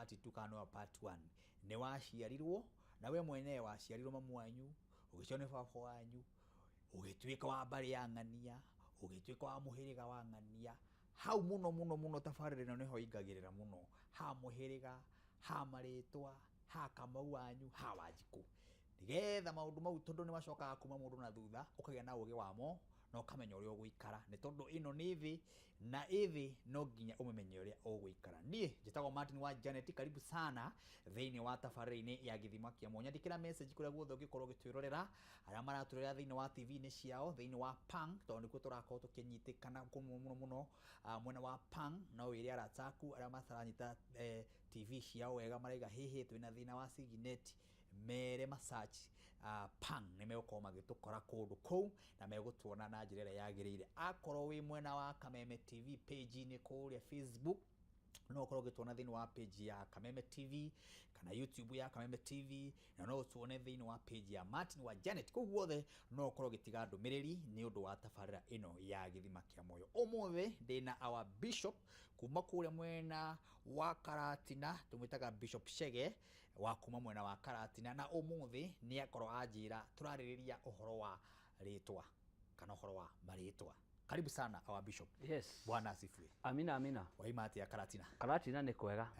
part 2 kana part 1 ne waciarirwo na we mwene waciarirwo mamu wanyu ugicio baba wanyu ugituika wa mbari ya ng'ania ugituika wa muhiriga wa ng'ania hau muno tabarĩra ĩno niho ingagĩrĩra muno ha muhiriga ha maritwa ha Kamau wanyu ha Wanjiku nigetha maundu mau tondu ni macokaga kuma mundu na thutha ukagĩa na ũgĩ wamo no kamenya ũrĩa ũgũikara nĩ tondu ĩno nĩ thĩ na ĩthĩ no nginya ũmenye ũrĩa ũgũikara niĩ njĩtagwo Martin wa Janet karibu sana thĩinĩ wa tabarĩra-inĩ ya gĩthima kĩa mwanya ndĩkĩra message kũrĩa guothe ũngĩkorwo ũgĩtwĩrorera arĩa maratwĩrorera thĩinĩ wa TV-inĩ ciao thĩinĩ wa Pang tondũ nĩkuo tũrakorwo tũkĩnyitĩkana muno mwena wa Pang no wĩre arata aku arĩa mataranyita TV ciao wega maraiga hihi twĩna thĩna wa Signet mere masearch Pang nĩ megũkorwo magĩtũkora kũndũ kũu na megũtuona na njĩra ĩrĩa yagĩrĩire akorwo wĩ mwena wa Kameme TV page-inĩ kũrĩa Facebook no ukorwo ũgĩtuona thĩinĩ wa page ya Kameme TV kana YouTube ya Kameme TV na no ũtuone thĩinĩ wa page ya Martin wa Janet kũu guothe no ukorwo ũgĩtiga ndũmĩrĩri nĩ ũndũ wa tabarĩra ĩno ya gĩthima kĩa moyo ũmũthĩ ndĩna our bishop kuma kũrĩa mwena wa Karatina tũmwĩtaga Bishop Chege wa kuma mwena wa Karatina na ũmũthĩ nĩ akorwo anjĩra tũrarĩrĩria ũhoro wa rĩtwa kana ũhoro wa marĩtwa. Karibu sana our bishop. Yes. Bwana asifiwe. Amina amina. Waima atia Karatina? Karatina nĩ kwega.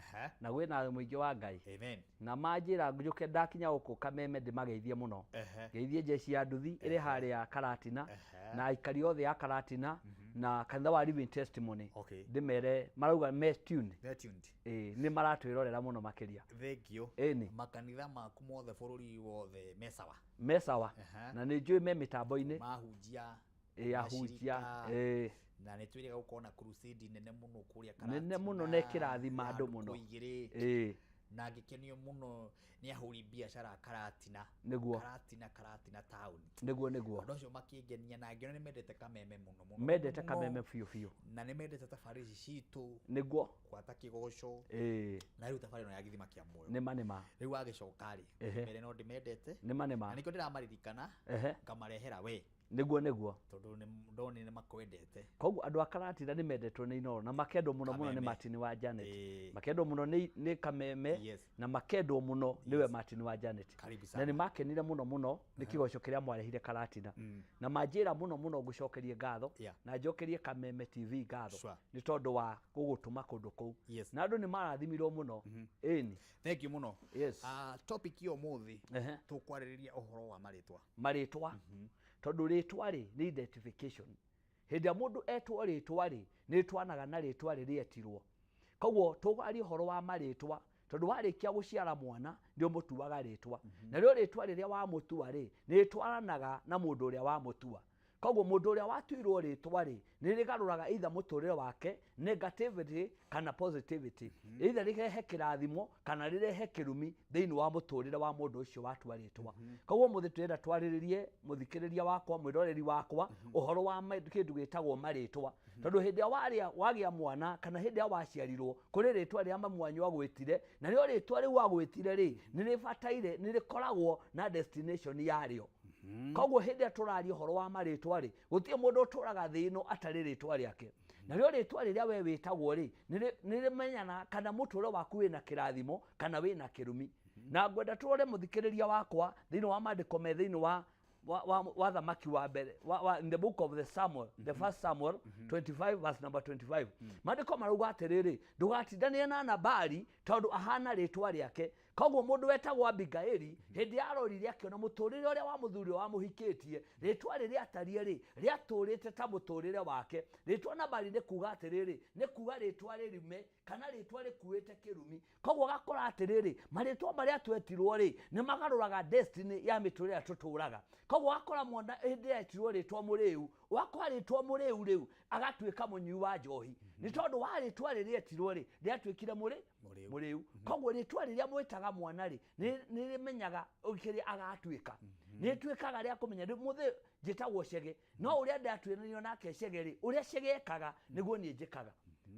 Na gwĩ na mũingĩ wa Ngai. Amen. Na manjĩra njuke ndakinya gũkũ Kameme ndĩmageithie mũno. Geithie jeshi ya nduthi ĩrĩ harĩa Karatina na aikari othe ya Karatina na kanitha wa Living Testimony. Ndĩmere marauga me tuned. Nĩ maratwĩrorera mũno makĩria. Thank you. Ĩni. Makanitha maku mothe bũrũri wothe mesawa. Mesawa. Na nĩ njũĩ me mĩtambo-inĩ. Mahunjia ahunjia na nĩ twĩrĩga gũkorwo na crusade nene mũno kũrĩa Karatina nene mũno na kĩrathima andũ mũno na ngĩkenio mũno nĩ ahũri biacara Karatina Karatina town nĩguo andũ acio makĩngenia na ngĩona nĩ mendete Kameme mũno mendete Kameme biũ na nĩ mendete tabarĩra citũ nĩguo gwata kĩgoco na rĩu tabarĩra ĩno ya gĩthima kĩa muoyo nĩma rĩu agĩcoka rĩ mbere no ndĩmendete nĩma na nĩkĩo ndĩramaririkana ngamarehera we nĩguo tondu ndoni nĩ makwendete koguo andũ a Karatina nĩ mendetwo nĩ Inoro na makendwo mũno nĩ Martin wa Janet makendwo mũno nĩ Kameme na makendwo mũno nĩwe Martin wa Janet na nĩ makenire mũno nĩ kĩgoco kĩrĩa mwarehire Karatina na manjĩra mũno ngũcokerie ngatho na njokerie Kameme TV ngatho nĩ tondũ wa gũgũtũma kũndũ kũu na andũ nĩ marathimirwo mũno ĩni. Thank you mũno. Topic yo mũthĩ tũkwarĩrĩria ũhoro wa marĩtwa tondu rĩtwa rĩ nĩ identification hĩndĩ mũndũ etwo rĩtwa rĩ nĩ twanaga na rĩtwa rĩrĩa etirwo koguo tũgarie ũhoro wa marĩtwa tondu warĩkia gũciara mwana ndio mũtuaga rĩtwa na rĩo rĩtwa rĩrĩa wamũtua rĩ nĩ twaranaga na mũndũ ũrĩa wamũtua koguo mũndũ ũrĩa watuirwo rĩtwa rĩ nĩ rĩgarũraga either mũtũrĩre wake negativity kana positivity either rĩrehe kĩrathimo kana rĩrehe kĩrumi thĩinĩ wa mũtũrĩre wa mũndũ ũcio watua rĩtwa koguo mũthĩ twĩrenda twarĩrĩrie mũthikĩrĩria wakwa mwĩroreri wakwa ũhoro wa kĩndũ gĩtagwo marĩtwa tondu hĩndĩ ĩrĩa wagĩa mwana kana hĩndĩ ĩrĩa waciarirwo kũrĩ rĩtwa rĩa mamu wanyu agwĩtire na rĩo rĩtwa rĩu agwĩtire rĩ nĩ rĩbataire nĩ rĩkoragwo na destination yarĩo koguo hĩndĩ ĩrĩa tũraria ũhoro wa marĩtwa rĩ gũtirĩ mũndũ ũtũraga thĩ ĩno atarĩ rĩtwa rĩake na rĩo rĩtwa rĩrĩa we wĩtagwo rĩ nĩ rĩmenyana kana mũtũũre waku wĩna kĩrathimo kana wĩna kĩrumi na ngwenda tũrore mũthikĩrĩria wakwa thĩinĩ wa maandĩko me thĩinĩ wa thamaki wa mbere in the book of the Samuel the first Samuel 25 verse number 25 maandĩko marauga atĩrĩrĩ ndũgatindanie na Nabali tondũ ahana rĩtwa rĩake koguo mũndũ wetagwo Abigaili hĩndĩ yarorire akĩona mũtũrĩre ũrĩa wa mũthuri wamũhikĩtie rĩtwa rĩrĩa atariĩ rĩ rĩatũrĩte ta mũtũrĩre wake rĩtwa Nabali nĩ kuga atĩrĩrĩ nĩ kuga rĩtwa rĩrume kana rĩtwa rĩkuĩte kĩrumi koguo gakora atĩrĩrĩ marĩtwa marĩa twetirwo rĩ nĩ magarũraga destiny ya mĩtũrĩre tũtũraga koguo akora mwana hĩndĩ etirwo rĩtwa mũrĩu wakwa rĩtwa mũrĩu rĩu agatuĩka mũnyui wa njohi nĩ tondũ wa rĩtwa rĩrĩa etirwo rĩ rĩatuĩkire mũrĩu koguo rĩtwa rĩrĩa mwĩtaga mwana rĩ nĩ rĩmenyaga ũkĩrĩ agatuĩka nĩ tuĩkaga rĩa kũmenya mũthĩ njĩtagwo Chege no ũrĩa ndatuĩranĩrio nake Chege rĩ ũrĩa Chege ekaga nĩguo niĩ njĩkaga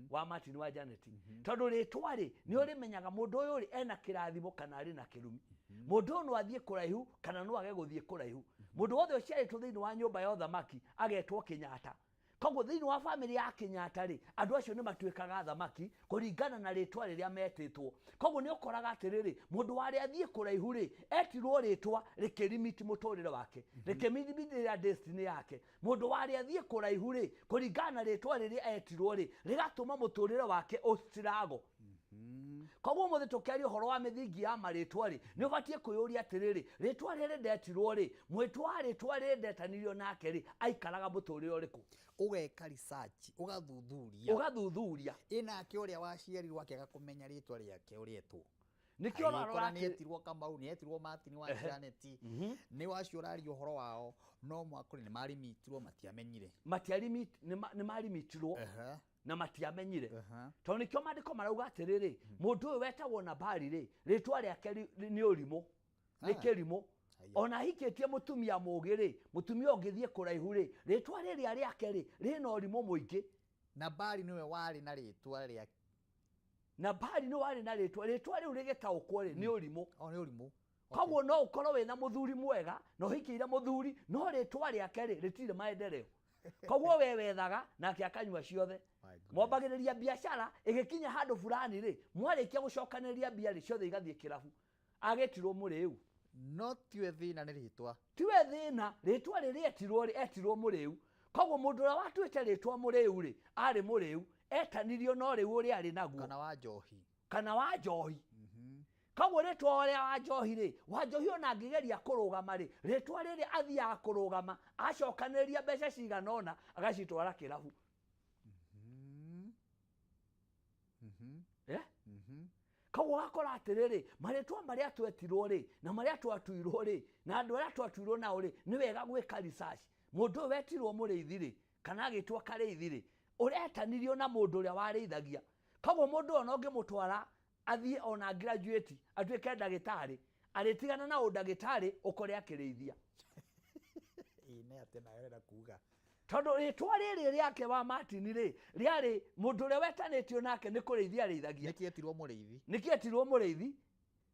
wa Martin wa Janet tondu rĩtwa rĩ nĩ ũrĩmenyaga mũndũ ũyũ rĩ ena kĩrathimo kana arĩ na kĩrumi mũndũ ũyũ no athiĩ kũraihu kana no age gũthiĩ kũraihu mũndũ wothe ũciarĩtwo thĩinĩ wa nyũmba ya ũthamaki agetwo Kĩnyata koguo thiini wa family ya Kenyatta ri andu acio ni matuikaga thamaki kuringana na ritwa riria metitwo koguo ni ukoraga atiriri mundu wari athie kuraihu ri etirwo ritwa rikirimiti muturire wake rikimirimithira destiny yake mundu wari athie kuraihu ri kuringana na ritwa riria etirwo ri rigatuma muturire wake ucirago koguo muthe tukiaria uhoro wa mithingi ya maritwa ri ni ubatie kuyuria atiriri ritwa riri ndetirwo ri mwitwa ritwa riri ndetanirio nake ri aikaraga muturire uriku ugeka research ugathuthuria inake uria waciarirwo akiaga kumenya ritwa riake urietwo nikio rarora ni etirwo Kamau ni etirwo Martin wa Janet ni wacio rario horo wao no mwakuri ni marimitirwo matiamenyire ni marimitirwo na matiamenyire to nikio mandiko marauga atiriri mundu uyu wetagwo Nabali ri ritwa riake ni urimo ni kirimo ona hikitie mutumia mugi ri mutumia ungithie kuraihu ri ritwa riria riake ri rina urimo muingi Nabali niwe wari na ritwa riake Nabali ni wari na ritwa riu rigitaukwo ri ni urimo ni urimo koguo no ukorwo wina muthuri mwega no hikiire muthuri no ritwa riake ri ritire maendeleo koguo we wethaga nake akanywa ciothe mwambagiriria biashara igikinya handu fulani ri mwarikia gucokaniria bia ri ciothe igathie kirabu agetirwo muriu no tiwe thina ni ritwa tiwe thina ritwa riri etirwo muriu koguo mundu ura watuite ritwa muriu ri ari muriu etanirio no riu uri ari naguo kana wa njohi koguo ritwa uria wa njohi ri wa njohi ona ngigeria kurugama ri ritwa riri athia kurugama acokaniria mbeca ciganona agacitwara kirabu koguo akora atiriri maritwa maria twetirwo ri na maria twatuirwo ri na andu aria twatuirwo nao ri ni wega gwika research mundu wetirwo muriithi ri kana agitwa kareithi ri uretanirio na mundu uria wareithagia koguo mundu ona ngimutwara athie ona graduate atuike ndagitari aritigana na undagitari ukore akireithia ine atena erera kuga tondu ritwa riri riake wa Martin ri riari mundu uria wetanitio nake ni kureithia reithagia nikietirwo muriithi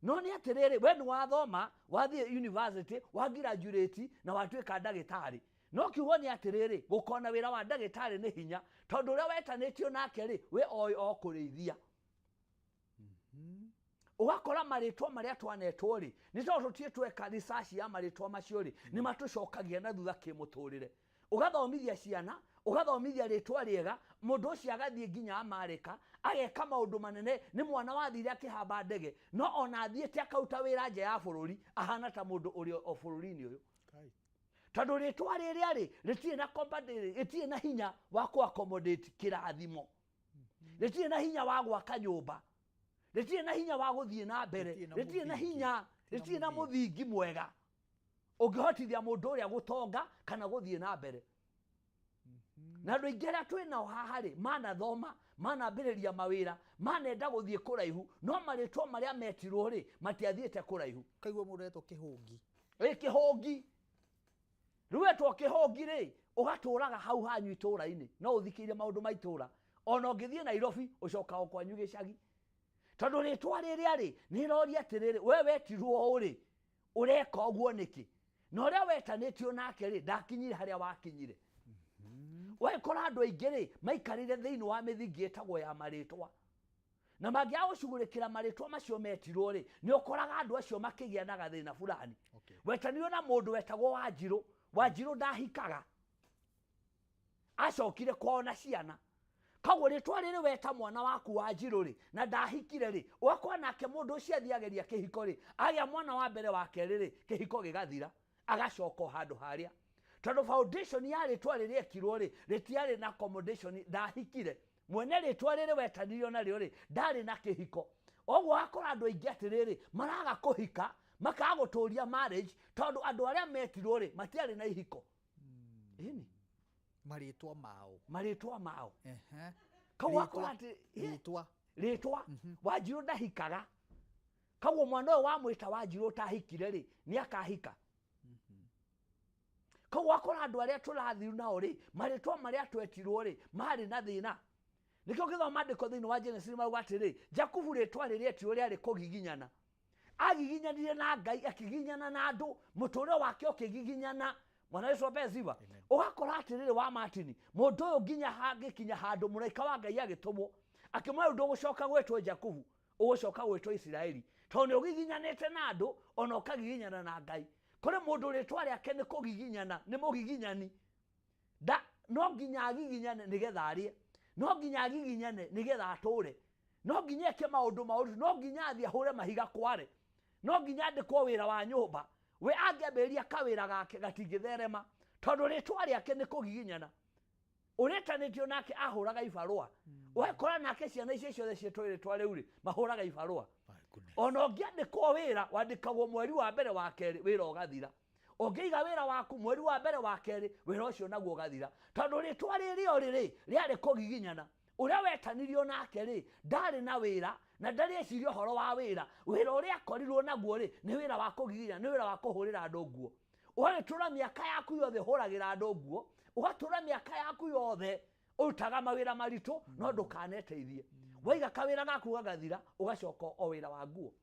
no ni atiriri we ni wathoma wathie university wa graduate na watuika ndagitari no kiugo ni atiriri gukona wira wa ndagitari ni hinya tondu uria wetanitio nake ri we o kureithia ugakora maritwa maria twanetwo ri ni tondu tutie tweka research ya maritwa macio ri ni matucokagia na thutha kimuturire ugathomithia ciana ugathomithia ritwa riega mundu ucio agathie nginya Amerika ageka maundu manene ni mwana wathire akihamba ndege no ona athiete akauta wira nje ya bururi ahana ta mundu uri o bururi-ini uyu tondu ritwa riria ri ritie na company ritie na hinya wa ku accommodate kirathimo ritie na hinya wa gwaka nyumba ritie na hinya wa guthie na mbere ritie na hinya ritie na muthingi mwega ungihotithia mundu uria gutonga kana guthie na mbere na andu aingĩ arĩa twĩnao haha rĩ manathoma manambĩrĩria mawĩra manenda gũthiĩ kũraihu no marĩtwa marĩa metirwo rĩ matiathiĩte kũraihu kaigua mũndũ etwo kĩhũngi kĩhũngi rĩu etwo kĩhũngi rĩ ũgatũraga hau hanyu itũra-inĩ no ũthikĩire maũndũ ma itũra ona ũngĩthiĩ Nairobi ũcokaga kwanyu gĩcagi tondũ rĩtwa rĩrĩa rĩ nĩ rĩroria atĩrĩrĩ we wetirwo ũrĩ ũreka ũguo nĩkĩ na ũrĩa wetanĩtio nake rĩ ndakinyire harĩa wakinyire wekora andu aingĩ rĩ maikarire thĩinĩ wa mĩthingi ĩtagwo ya maritwa na mangĩaga gũcugurĩkĩra maritwa macio metirwo rĩ nĩ ũkoraga andũ acio makĩgĩa na gathĩna fulani wetanĩrio na mũndũ wetagwo Wanjirũ ndahikaga acokire kwao na ciana koguo rĩtwa rĩrĩ weta mwana waku Wanjirũ rĩ na ndahikire rĩ ũgakora nake mũndũ ũcio athiageria kĩhiko rĩ agĩa mwana wa mbere wa kerĩ rĩ kĩhiko gĩgathira agacoka handũ harĩa tondu foundation ya ritwa riri ekirwo ri ritiari na accommodation ndahikire mwene ritwa riri wetanirio na rĩo rĩ ndari na kĩhiko ogwo akora andu aingĩ atiriri maraga kuhika makaga gũtũria marriage tondu andu arĩa metirwo rĩ matiari na ihiko ini maritwa mao kaguo akora ati ritwa Wanjirũ ndahikaga kaguo mwana ũyũ wamwĩta Wanjirũ tahikire rĩ nĩ akahika koguo akora andu aria turathiu nao ri maritwa maria twetirwo ri mari na thina nikio githoma ndiko thini wa Genesis mauga atiri Jakubu ritwa riri etirwo riari kugiginyana agiginyanire na Ngai akiginyana na andu muture wake ukigiginyana mwana Yesu abeziba ugakora atirire wa Martin mundu uyu nginya hangikinya handu muraika wa Ngai agitumwo akimwe ndu gucoka gwetwo Jakubu ugucoka gwetwo Isiraeli tondu ugiginyanite na andu ona ukagiginyana na Ngai kore mundu ritwa riake ni kugiginyana ni mugiginyani da no nginya agiginyane nigetha arie no nginya agiginyane nigetha ature no nginya eke maundu no nginya athie ahure mahiga kware no nginya ndikwo wira wa nyumba we angeberia kawira gake gatingitherema tondu ritwa riake ni kugiginyana uretanitio nake ahuraga ibarua wekora nake ciana icio ciothe cietwire twariuri mahuraga ibarua ono ngiandikwo wira wandikagwo mweri wa mbere wa keri wira ugathira ongiiga wira waku mweri wa mbere wa keri wira ucio naguo ugathira tondu ritwa ririo riari kugiginyana uria wetanirio nake ri ndari na wira na ndari ecirio horo wa wira uria akorirwo naguo ri ni wira wa kugiginyana ni wira wa kuhurira andu nguo ugatura miaka yaku yothe huragira andu nguo ugatura miaka yaku yothe urutaga mawira maritu no ndukaneteithie waiga kawira gaku gagathira ugacoka o wira wa nguo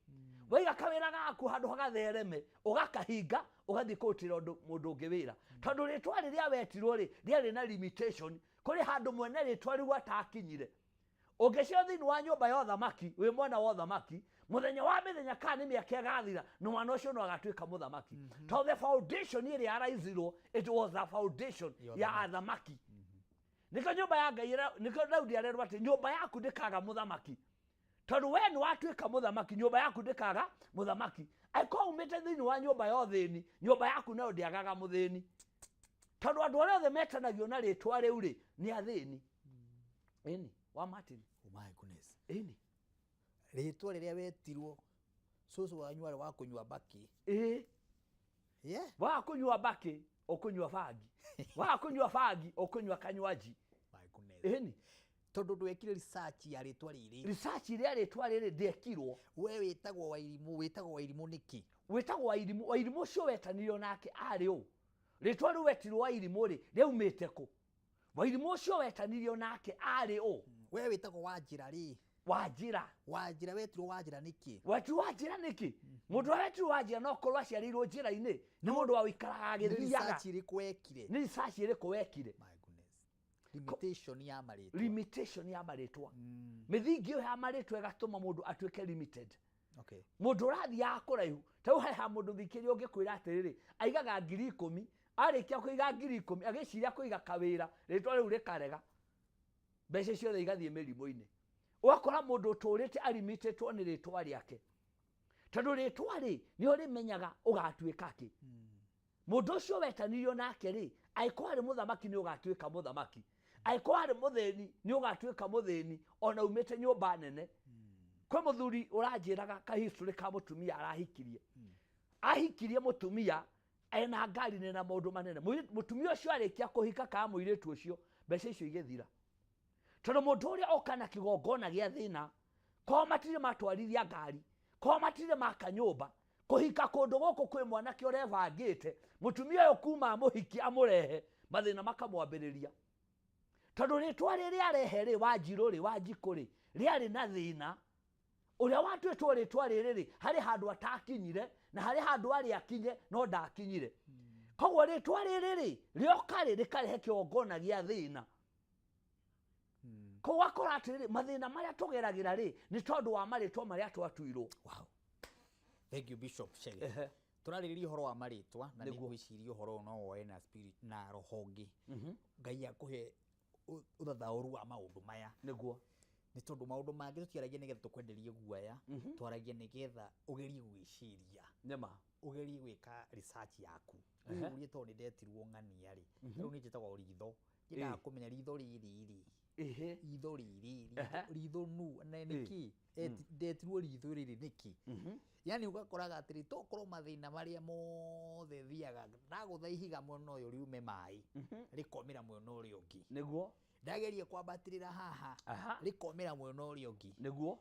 waiga kawira gaku handu hagathereme ugakahinga ugathi kutira mundu ungi wira tondu ritwa riria wetirwo ri riari na limitation kuri handu mwene ritwa riu atakinyire ungicio thini wa nyumba ya uthamaki wi mwana wa uthamaki muthenya wa mithenya kana ni miaka igathira no mwana ucio no agatuika muthamaki to the foundation iri araizirwo it was a foundation ya athamaki niko nyumba ya Ngai niko Daudi arerwa ati nyumba yaku ndikaga muthamaki tondu we ni watuika muthamaki nyumba yaku ndikaga muthamaki aiko umite thini wa nyumba ya uthini nyumba yaku no ndiagaga muthini tondu andu aria othe metanagio na ritwa riu ri ni athini ini wa Martin my goodness ini ritwa riria wetirwo susu wanyu ari wa kunywa baki wa kunywa baki okunywa fagi wa kunywa fagi okunywa kanywaji my goodness ini tondu ndwekire research ya ritwa riri research ria ritwa riri ndekirwo we witagwo Wairimu niki witagwo Wairimu cio wetanirio nake ari u ritwa riu wetirwo Wairimu ri riumite ku Wairimu cio wetanirio nake ari u we witagwo Wanjira ri Wanjira wetirwo Wanjira niki wetirwo Wanjira niki mundu wetirwo Wanjira no korwo aciarirwo njira-ini ni mundu wa wikaraga agithiaga research iri kwekire ni research iri kwekire my goodness limitation ya maritwa mithingi ya maritwa igatuma mundu atuike limited okay mundu rathi akuraihu tau ha mundu thikirio ngikwira atiriri aigaga 10,000 arikia kuiga 10,000 agiciria kuiga kawira ritwa riu rikarega mbeca ciothe igathie mirimo-ini wakora mundu uturite alimitedwo ni ritwa riake tondu ritwa ri ni uri menyaga ugatuika ki mundu ucio wetanirio nake ri aiko ari muthamaki ni ugatuika muthamaki aiko ari mutheni ni ugatuika mutheni ona umite nyumba nene kwa muthuri uranjiraga ka history ka mutumia arahikirie ahikirie mutumia ena ngari nena maundu manene mutumia ucio arikia kuhika ka muiritu ucio mbeca icio igithira tondu mundu uria okana kigongona gia thina ko matire matwarithia ngari ko matire makanyumba kuhika kundu guku kwi mwanake urevangite mutumia uyu kuma muhiki amurehe mathina makamwambiriria tondu ritwa riri arehe ri Wanjiru ri Wanjiku ri riari na thina uria watwetwo ritwa riri ri hari handu atakinyire na hari handu ari akinye no ndakinyire koguo ritwa riri ri rioka ri rikarehe kigongona gia thina ko wakora atiri mathina maria tugeragira ri ni tondu wa maritwa maria twatuirwo wow thank you Bishop Chege turaririria horo wa maritwa na nigwiciria horo no woe na spirit na rohongi Ngai akuhe uthathauru wa maundu maya niguo ni tondu maundu mangi tutiaragia nigetha tukwenderie guaya twaragia nigetha ugerie gwiciria nema ugerie gwika research yaku urie tondu ndetirwo ng'ania ri riu ni njitagwo ritho nginya kumenya ritho riri ritho riri ritho nu na niki ndetirwo ritho riri niki yani ugakoraga atiri tokorwo mathina maria mothe thiaga ndagutha mwena uyu riume mai rikomira mwena uria ungi niguo ndagerie kwambatirira haha rikomira mwena uria ungi niguo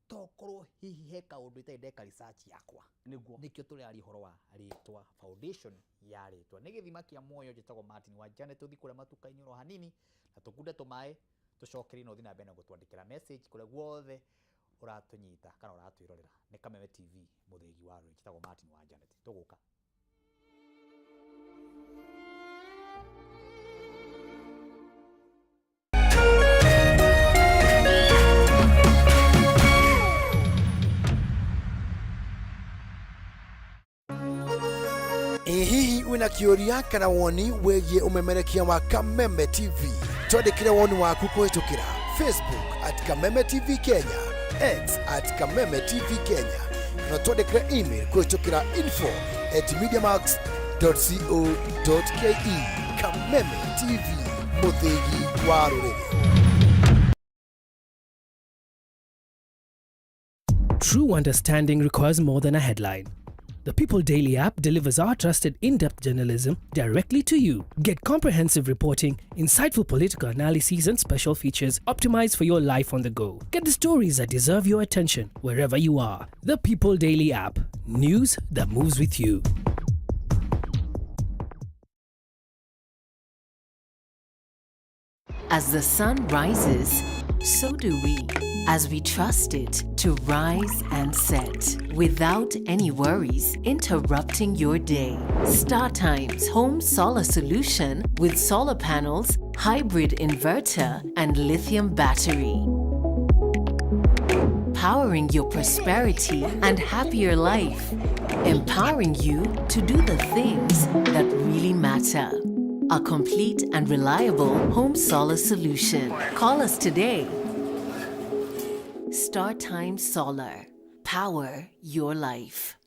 tokorwo hihi he kaundu itai ndeka research yakwa niguo nikio turiari horo wa ritwa foundation ya ritwa ni githima kia muoyo njitagwo Martin wa Janet tuthi kure matuka-ini ro hanini na tukunde tumae tucokeri no thina mbere gutwandikira message kure guothe uratunyita kana uratwirorera ni Kameme TV muthegi wa ro njitagwo Martin wa Janet tuguka Hihi wina kĩũria kana woni wĩgiĩ ũmemerekia wa Kameme TV? Twandĩkĩre woni waku kũhĩtũkĩra Facebook @Kameme TV Kenya, X @Kameme TV Kenya, na twandĩkĩre email kũhĩtũkĩra info@mediamax.co.ke. Kameme TV, mũthĩgi wa rũrĩrĩ. True understanding requires more than a headline. The People Daily app delivers our trusted in-depth journalism directly to you. Get comprehensive reporting, insightful political analyses, and special features optimized for your life on the go. Get the stories that deserve your attention wherever you are. The People Daily app. News that moves with you. As the sun rises, so do we, as we trust it to rise and set without any worries interrupting your day. StarTime's home solar solution with solar panels, hybrid inverter, and lithium battery. Powering your prosperity and happier life. Empowering you to do the things that really matter. A complete and reliable home solar solution. Call us today. StarTime Solar. Power your life.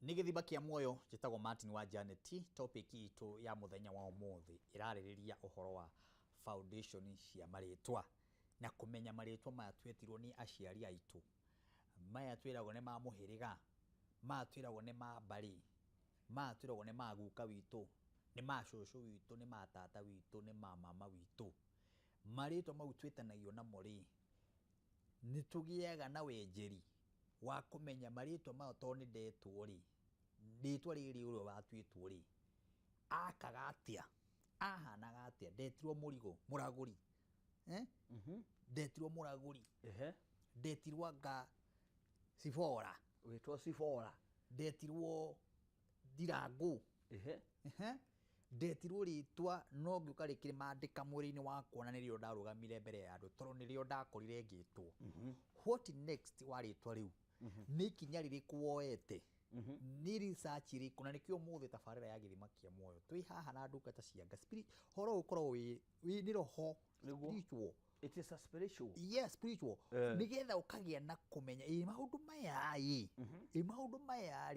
Nĩ gĩthima kĩa muoyo njĩtagwo Martin wa Janet. Topic itũ ya mũthenya wa ũmũthĩ ĩrarĩrĩria ũhoro wa foundation cia marĩtwa na kũmenya marĩtwa maya twetirwo nĩ aciari aitũ. Maya twĩragwo nĩ ma mũhĩrĩga, maya twĩragwo nĩ ma mbarĩ, maya twĩragwo nĩ ma guka witũ, nĩ ma cũcũ witũ, nĩ ma tata witũ, nĩ ma mama witũ. Marĩtwa mau twĩtanagio namo rĩ, nĩ tũgĩaga na wenjeri wa kũmenya marĩtwa maya to nĩ ndetwo rĩ, rĩtwa rĩrĩ ũrĩa watuĩtwo rĩ, akaga atĩa, ahanaga atĩa, ndetirwo mũrigo, mũragũri, ndetirwo mũragũri, ndetirwo anga Sifora, wĩtwo Sifora, ndetirwo Ndirangũ, ndetirwo rĩtwa no ngĩũka rĩkĩrĩ mandĩka mwĩrĩ-inĩ wakwa na nĩrĩo ndarũgamire mbere ya andũ tondũ nĩrĩo ndakorire ngĩtwo. What next wa rĩtwa rĩu? Nĩ ikinya rĩrĩkũ woete? Nĩ research ĩrĩkũ? Na nĩkĩo ũmũthĩ tabarĩra ya gĩthima kĩa muoyo twĩ haha na ndungata cia Ngai. Spirit horo ũkorwo wĩ nĩ roho spiritual. It is a spiritual. Yes, spiritual. Nigetha ũkagĩa na kũmenya maũndũ maya maũndũ maya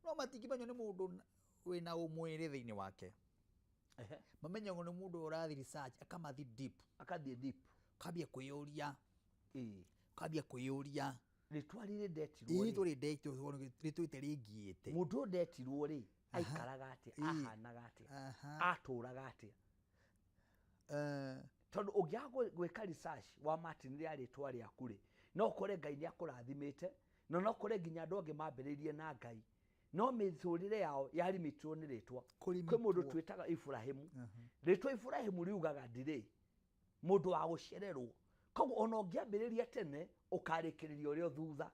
no matingĩmenywo nĩ mũndũ wĩna ũmwĩrĩ thĩinĩ wake. Mamenyagwo nĩ mũndũ ũrathiĩ research akamathiĩ deep, akathiĩ deep, kambia kwĩyũria, kambia kwĩyũria rĩtwa rĩrĩ ndetirwo rĩtwa rĩngĩĩte mũndũ ndetirwo rĩ aikaraga atĩa, ahanaga atĩa, atũraga atĩa. Tondũ ũngĩaga gwĩka research wa Martin rĩa rĩtwa rĩaku rĩ, no ũkore Ngai nĩ akũrathimĩte, na no ũkore nginya andũ angĩ mambĩrĩirie na Ngai, no mĩtũrĩre yao yarimitwo nĩ rĩtwa. Kwĩ mũndũ twĩtaga Ibrahimu, rĩtwa Ibrahimu riugaga ndirĩ mũndũ wa gũcererwo. Koguo ona ũngĩambĩrĩria tene ũkarĩkĩrĩria ũrĩa thutha,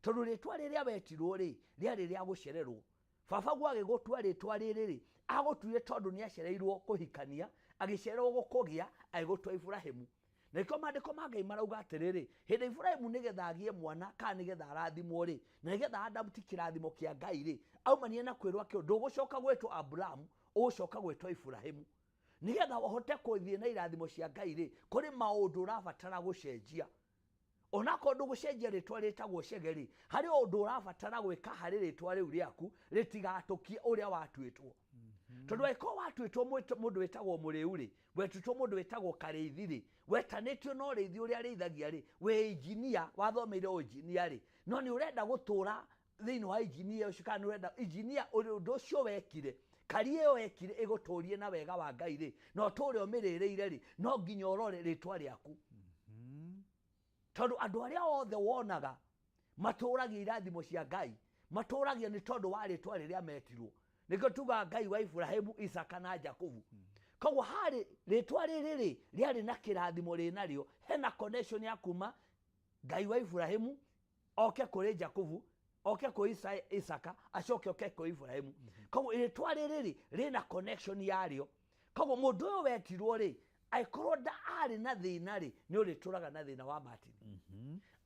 tondũ rĩtwa rĩrĩa wetirwo rĩ rĩarĩ rĩa gũcererwo. Baba gwa gĩgũtua rĩtwa rĩrĩ rĩ, agũtuire tondũ nĩ acereirwo kũhikania, agĩcererwo gũkũgĩa, agĩgũtua Ibrahimu. Na nĩkĩo maandĩko ma Ngai marauga atĩrĩrĩ, hĩndĩ Ibrahimu nĩgetha agĩe mwana kana nĩgetha arathimwo rĩ, na nĩgetha adabuti kĩrathimo kĩa Ngai rĩ, aumanie na kwĩrwo akĩo ndũgũcoka gwĩtwo Abrahamu, ũgũcoka gwĩtwo Ibrahimu. Nĩgetha ũhote gũthiĩ na irathimo cia Ngai rĩ, kũrĩ maũndũ ũrabatara gũcenjia. Onakorwo ndũgũcenjia rĩtwa rĩtagwo Cegeri, harĩ ũndũ ũrabatara gwĩka harĩ rĩtwa rĩu rĩaku rĩtigatũkie ũrĩa watuĩtwo. Tondũ angĩkorwo watuĩtwo mũndũ wĩtagwo Mũrĩu rĩ, wetĩtwo mũndũ wĩtagwo Karĩithi rĩ, wetanĩtio no rĩithi ũrĩa rĩithagia rĩ, we engineer wathomeire engineer rĩ, no nĩ ũrenda gũtũra thĩinĩ wa engineer ũcio kana nĩ ũrenda engineer ũndũ ũcio wekire, kari ĩyo wekire ĩgũtũrie na wega wa Ngai rĩ, no tũrĩ ũmĩrĩrĩire rĩ, no nginya ũrore rĩtwa rĩaku. Tondũ andũ arĩa othe wonaga matũragia irathimo cia Ngai, matũragia nĩ tondũ wa rĩtwa rĩrĩa metirwo. Nĩkĩo tuga Ngai wa Ibrahimu, Isaka na Jakubu. koguo hari ritwa riri riari na kirathimo rinario hena connection ya kuma Ngai wa Ibrahimu oke kuri Jakobu oke kuri Isaka acoke oke kuri Ibrahimu koguo ritwa riri rina connection yario koguo mundu uyu wetirwo ri aikorwo nda ari na thina ri ni urituraga na thina wa Martin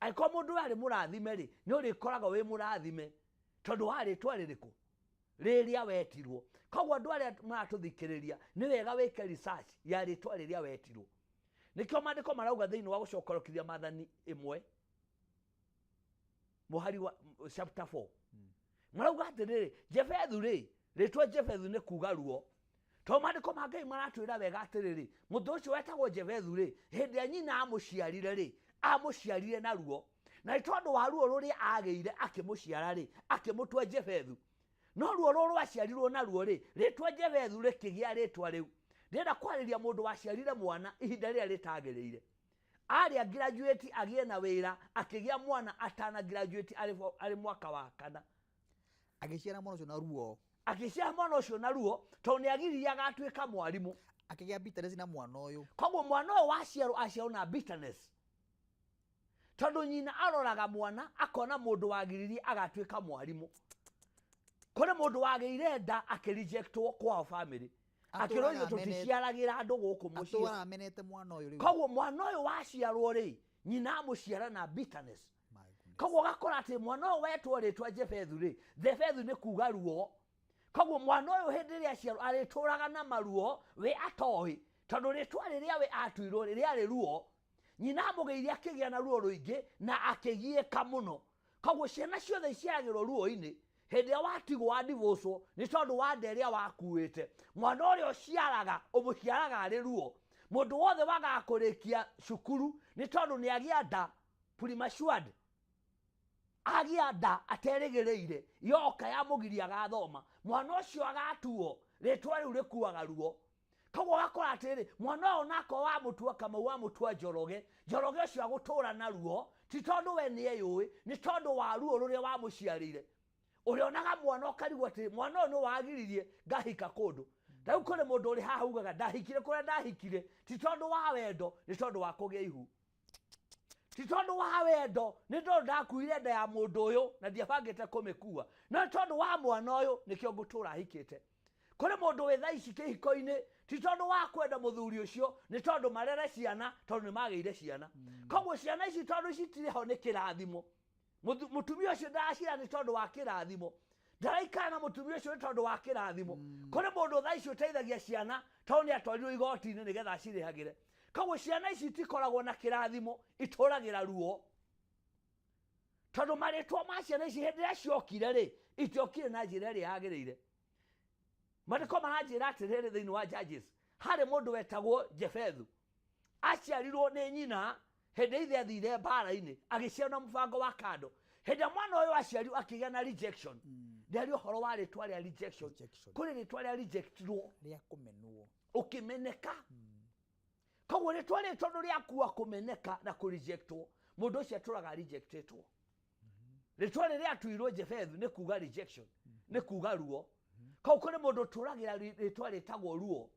aikorwo mundu ari murathime ri ni urikoraga wi murathime tondu wa ritwa ririku riria wetirwo koguo andu aria maratuthikiriria ni wega wike research ya ritwa riria wetirwo nikio mandiko marauga thiini wa gucokorokithia Maathani 1 muhari wa chapter 4 marauga atiriri Jefethu ri ritwa Jefethu ni kuga ruo to mandiko mangai maratwira wega atiriri mundu ucio wetagwo Jefethu ri hindi anyina amuciarire na ruo na itondu wa ruo ruri ageire akimuciara ri akimutwa Jefethu no ruo ruru aciarirwo na ruo ri ritwa Jefethu rikigia ritwa riu ndenda kwariria mundu waciarire mwana ihinda ria ritagiriire ari graduate agie na wira akigia mwana atana graduate ari mwaka wa 4 agiciara mwana ucio na ruo agiciara mwana ucio na ruo to ni agiriria gatwika mwarimu akigia bitterness na mwana uyu koguo mwana uyu aciarwo na bitterness tondu nyina aroraga mwana akona mundu wagiririe agatwika mwarimu kone mundu wageire nda akirejectwo kwa family akiroyo tuticiaragira andu guku mucii atwara amenete mwana uyu riu koguo mwana uyu waciarwo ri nyina amuciara na bitterness koguo gakora ati mwana uyu wetwo ritwa Jefethu ri Jefethu ni kuga ruo koguo mwana uyu hindi ria ciarwo arituraga na maruo we atohi tondu ritwa riria we atwirwo riria ri ruo nyina amugeire akigia na ruo ruingi na akigieka muno koguo ciana ciothe ciaragirwo ruo-ini hindi watigwo divorce ni tondu wa nderia wakuite mwana uria ciaraga umuciaraga ari ruo mundu wothe waga kurikia cukuru ni tondu ni agia nda premature agia nda aterigireire yoka ya mugiria gathoma mwana ucio agatuo ritwa riu rikuaga ruo koguo gakora atiri mwana uyu nako wa mutua kama wa mutua Njoroge ucio agutura na ruo ti tondu we ni eyui ni tondu wa ruo ruria wa muciarire urionaga mwana ukarigwa ati mwana uyu wagiririe ngahika kundu riu kuri mundu uri haha ugaga ndahikire kuria ndahikire ti tondu wa wendo ni tondu wa kugia ihu ti tondu wa wendo ni tondu ndakuire nda ya mundu uyu na ndiabangite kumikua no tondu wa mwana uyu nikio ngutura hikite kuri mundu we thaici kihiko-ini ti tondu wa kwenda muthuri ucio ni tondu marere ciana tondu ni mageire ciana koguo ciana ici tondu citiriho ni kirathimo mutumia ucio ndacira ni tondu wa kirathimo ndaraikara na mutumia ucio ni tondu wa kirathimo kuri mundu thaici uteithagia ciana tondu ni atwarirwo igoti-ini nigetha cirihagire koguo ciana ici tikoragwo na kirathimo ituragira ruo tondu maritwa ma ciana ici hindi ria ciokire ri itiokire na njira iria yagiriire mandiko maranjira atiriri thiini wa Judges hari mundu wetagwo Jefethu aciarirwo ni nyina hindi ithe athire mbara-ini agiciarwo na mubango wa kando hindi mwana uyu aciarirwo akigia na rejection ndari uhoro wa ritwa ria rejection kuri ritwa ria rejectirwo ria kumenwo ukimeneka koguo ritwa ria tondu ria kuwa kumeneka na kurejectwo mundu ucio aturaga rejectetwo ritwa ria atwirwo Jefethu ni kuga rejection ni kuga ruo koguo kuri mundu turagira ritwa ritagwo ruo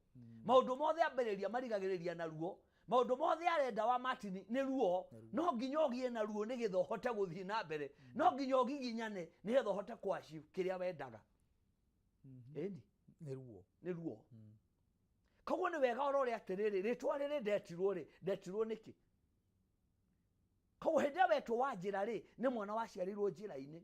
maundu mothe ambiriria marigagiriria na ruo maundu mothe arenda wa Martin ni ruo no nginya ogie na ruo ni githo hote guthii na mbere no nginya ogiginyane ni getho hote kwaci kiria wendaga eni ni ruo koguo ni wega orore atiriri ritwa riri ndetirwo niki koguo hindi wetwo wa njira ri ni mwana waciarirwo njira-ini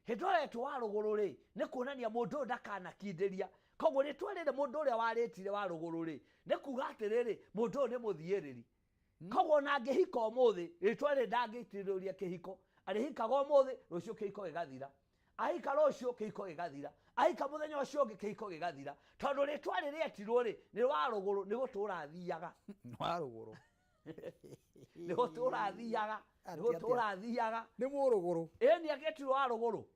hindi wetwo wa ruguru ri ni kuonania mundu ndakanakindiria koguo ritwa riri mundu uria waritire wa ruguru ri ni kuga atiriri mundu uyu ni muthiiriri koguo na ngihika umuthi ritwa riri ndangitiriria kihiko arihikaga umuthi rucio kihiko gigathira ahika rucio kihiko gigathira ahika muthenya ucio ungi kihiko gigathira tondu ritwa riri etirwo ri ni wa ruguru ni gutura thiaga wa ruguru ni gutura thiaga ni muruguru eni agetirwo wa ruguru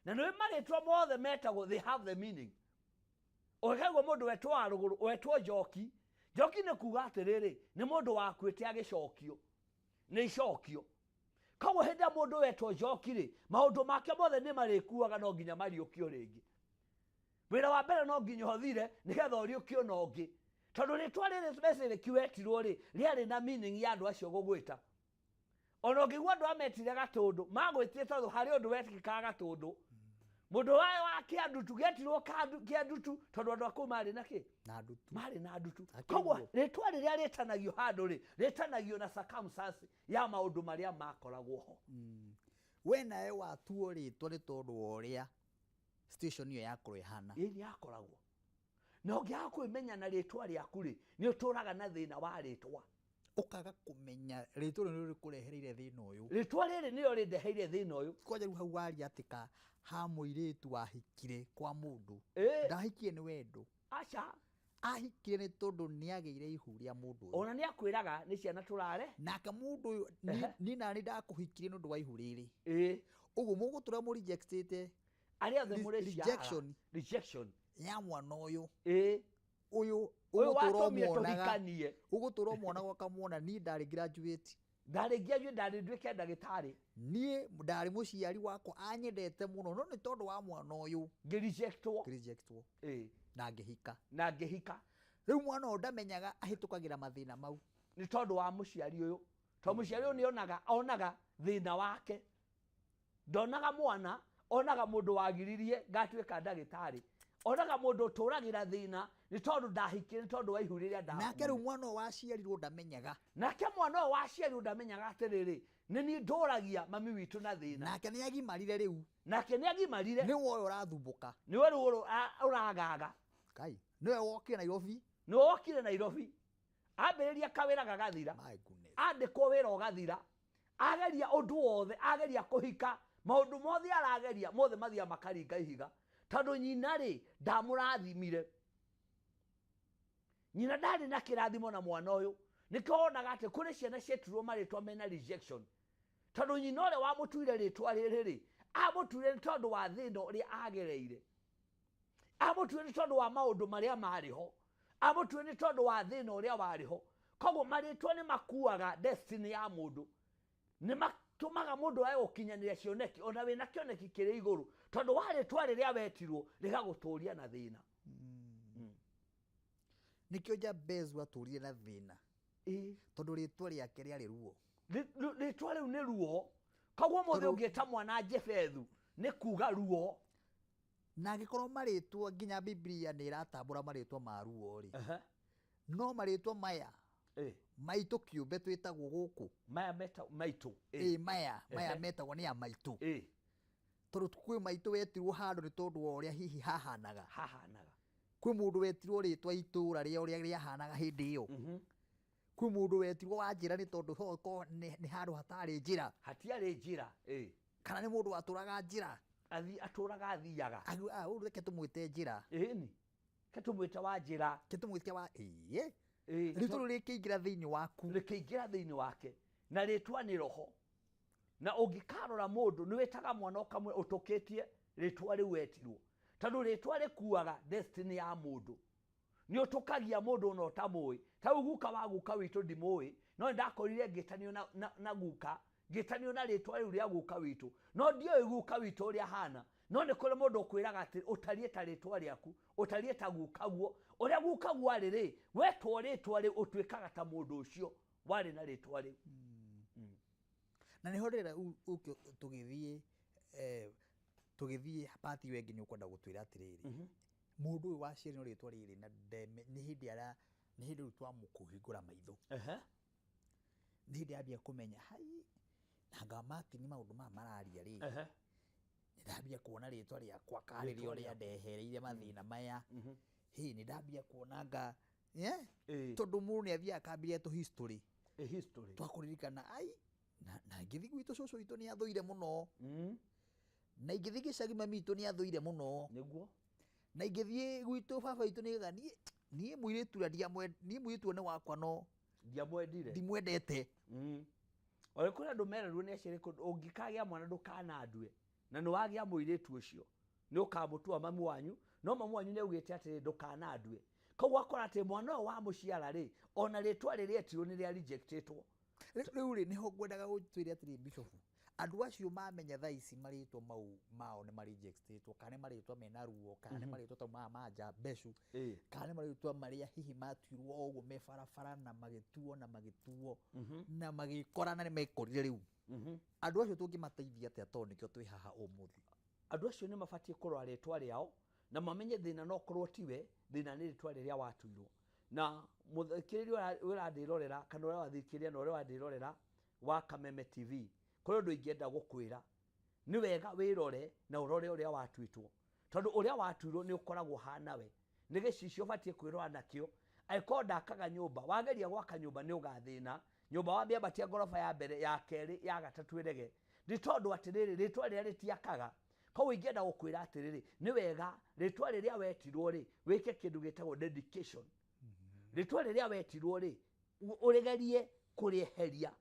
na ni maritwa mothe metagwo they have the meaning ogego mundu wetwo wa ruguru wetwo Njoki ni kuga atiriri ni mundu wakwite agicokio ni icokio koguo hindi mundu wetwo Njoki ri maundu make mothe ni marikuaga no nginya mariukio ringi wira wa mbere no nginya hothire ni getha uriukio no ngi tondu ritwa riri specific wetirwo ri riari na meaning ya andu acio gugwita ono ngigwa andu ametire gatundu magwitie tondu hari undu wetikikaga gatundu mundu wa kiandutu getirwo kiandutu tondu andu aku mari na ki mari na ndutu koguo ritwa riria ritanagio handu ri ritanagio na circumstance ya maundu maria makoragwo ho we nae watuo ritwa ri tondu woria station iyo yakorwo ihana ni yakoragwo no ngiaga kwimenya na ritwa riaku ri ni uturaga na thina wa ritwa ukaga kumenya ritwa ri rikurehereire thina uyu ritwa riri ni rindeheire thina uyu koja ru hau wari atika ha muiritu wahikire kwa mundu ndahikie ni wendo acha ahikire ni tondu ni ageire ihu ria mundu ona ni akwiraga ni ciana turare naka mundu ni nani ndakuhikire nundu wa ihu riri uguo mugutura mu rejectete aria the mu rejection ya mwana uyu uyu ugutura mwana gwakamuona ni ndari graduate ndari ndwike ndagitari ni ndari muciari wako anyendete muno no ni tondu wa mwana uyu ngirejectwo na ngihika riu mwana uyu ndamenyaga ahitukagira mathina mau ni tondu wa muciari uyu to muciari uyu ni onaga thina wake ndonaga mwana onaga mundu wagiririe ngatwika ndagitari onaga mundu uturagira thina ni tondu ndahikire ni tondu wa ihu riria nda nake riu mwana waciarirwo ndamenyaga nake mwana waciarirwo ndamenyaga atiriri ni ni nduragia mami witu na thina nake ni agimarire riu nake ni agimarire ni woyo urathumbuka ni we ru uragaga kai ni we wokire Nairobi ni wokire Nairobi ambiriria kawira gagathira andikwo wira ugathira ageria undu wothe ageria kuhika maundu mothe arageria mothe mathia makaringa ihiga tondu nyina ri ndamurathimire nyina ndari na kirathimo na mwana uyu nikonaga ati kuri ciana cietirwo maritwa mena rejection tondu nyina ore wamutuire ritwa riri ri amutuire tondu wa thina uria agereire amutuire tondu wa maundu maria mariho amutuire tondu wa thina uria wariho koguo maritwa ni makuaga destiny ya mundu ni tumaga mundu aye gukinyaniria cioneki ona wina kioneki kiri iguru tondu wari twari ria wetirwo rigaguturia na thina nikio Jabez waturie na thina tondu ritwa riake riari ruo ritwa riu ni ruo koguo muthe ungieta mwana Jefethu ni kuga ruo na gikorwo maritwa nginya Biblia ni iratambura maritwa ma ruo ri no maritwa maya maitu kiumbe twitagwo guku maya maitu maya metagwo ni ya maitu tondu kwi maitu wetirwo handu ni tondu wa uria hihi hahanaga kwi mundu wetirwo ritwa itura ria uria riahanaga hindi iyo kwi mundu wetirwo wanjira ni tondu hoko ni handu hatari njira hatiari njira kana ni mundu aturaga njira aturaga athiaga reke tumwite njira ni ketumwite wa njira ketumwite wa ritwa rikiingira thiini waku rikiingira thiini wake na ritwa ni roho na ungikarora mundu ni wetaga mwana ukamwe utukitie ritwa ri wetirwo tondu ritwa rikuaga destiny ya mundu ni utukagia mundu no tamui ta guka wa guka witu ndimui no ndakorire ngitanio na guka ngitanio na ritwa ri ria guka witu no ndio guka witu uri hana no ni kuri mundu kwiraga ati utarie ta ritwa riaku utarie ta gukaguo uria gukaguo riri wetwo ritwa ri utwikaga ta mundu ucio wari na ritwa ri na ni horera tugithie pati wengi ni ukwenda gutwira atiriri mundu uyu waciari no ritwa riri na ni hindi rutwa mukuhingura maitho ni hindi ambia kumenya hai nanga mati ni maundu ma mararia ri ni ndambia kuona ritwa riakwa kariri uria ndehereire mathina maya ni ndambia kuonanga tondu mundu ni athia akambia tu history twakuririkana ai na ngithi gwitu cucu witu ni athuire muno na ingithi gicagi mami witu ni athuire muno niguo na ingithie gwitu baba witu ni ga ni muiritu ni muiritu ne wakwa no ndiamwendire ndimwendete ore kuna ndumererwo ni acire kundu ungikagia mwana ndukana ndue na ni wagia muiritu ucio ni ukamutua mami wanyu no mami wanyu ni ugite ati ndukana ndue koguo akora ati mwana wa muciara ri ona ritwa riri etirwo ni ria rejectetwo riu ri niho ngwendaga gutwira atiri bishop andu acio mamenya thaa ici maritwo mau mao ni marejectitwo kana maritwa mena ruo kana maritwa ta manja beshu kana maritwa maria hihi matuirwo oguo me barabara na magituo na magikorana ni mekorire riu andu acio tungimateithia atia to nikio twi haha umuthi andu acio ni mabatie kurwa ritwa riao na mamenye thina no korwo tiwe thina ni ritwa riria watuirwo na muthikiriria urandirorera kana uria wathikiria na uria wandirorera wa Kameme TV kuri ndu ingienda gukwira ni wega wirore na urore uria watuitwo tondu uria watuirwo ni ukoragwo hanawe ni gicicio batie kwirora nakio aiko ndakaga nyumba wageria gwaka nyumba ni ugathina nyumba wambia batia gorofa ya mbere ya keri ya gatatu irege ni tondu atiriri ritwa riria ritiakaga ko ingienda gukwira atiriri ni wega ritwa riria wetirwo ri wike kindu gitagwo dedication ritwa riria wetirwo ri uregerie kurieheria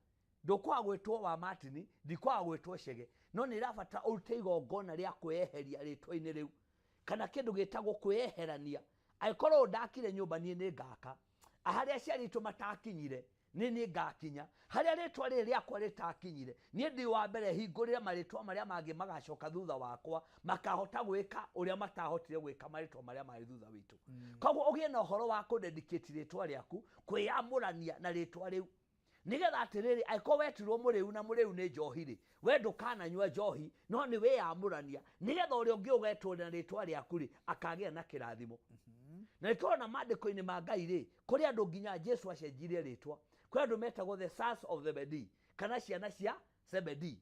ndukwa gwetwo wa Martin ndikwa gwetwo Chege no ni rabata urute igongona ria kweheria ritwa-ini riu kana kindu gitagwo kweherania aikorwo ndakire nyumba nie ni ngaka aharia ciarito matakinyire ni ngakinya haria ritwa riri riakwa ritakinyire nie ndi wa mbere hingurire maritwa maria mangi magacoka thutha wakwa makahota gwika uria matahotire gwika maritwa maria mari thutha witu koguo ugie na uhoro wa kudedicate ritwa riaku kwiyamurania na ritwa riu nigetha atiriri aiko wetirwo muriu na muriu ni njohiri we ndukana nywa njohi no ni we yamurania nigetha uri ungi ugetwo na ritwa riaku ri akagia na kirathimo na ikona mandiko-ini ma Ngai ri kuri andu nginya Jesu acenjirie ritwa kuri andu metagwo the sons of Zebedee kana ciana cia Zebedee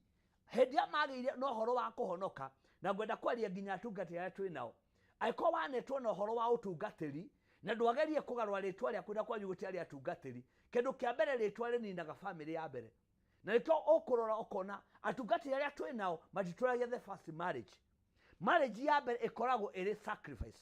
hendia magire no horo wa kuhonoka na ngwenda kwaria nginya atungatiri aria twi nao aiko wanetwo no horo wa utungatiri na ndwagerie kugarwa ritwa ria kwenda kwanyu gutiari atungatiri kindu kia mbere ritwa rininaga family ya mbere na nito ukurora ukona atungatiri aria twi nao matituragia the first marriage ya mbere ikoragwo iri sacrifice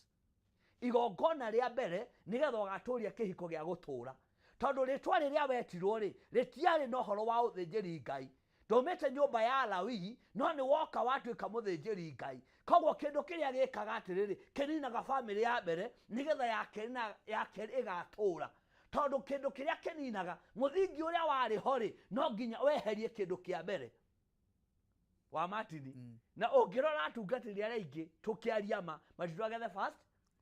igongona ria mbere nigetha ugaturia kihiko gia gutura tondu ritwa riria wetirwo ri ritiari no horo wa uthinjiri Ngai ndomete nyumba ya Lawi no ni woka watuika muthinjiri Ngai koguo kindu kiria gikaga atiriri kininaga family ya mbere nigetha ya keri igatura tondu kindu kiria kininaga muthingi uria wari hori no nginya weherie kindu kia mbere wa Martin na ungirora atungatiri aria ingi tukiaria matitwaga the first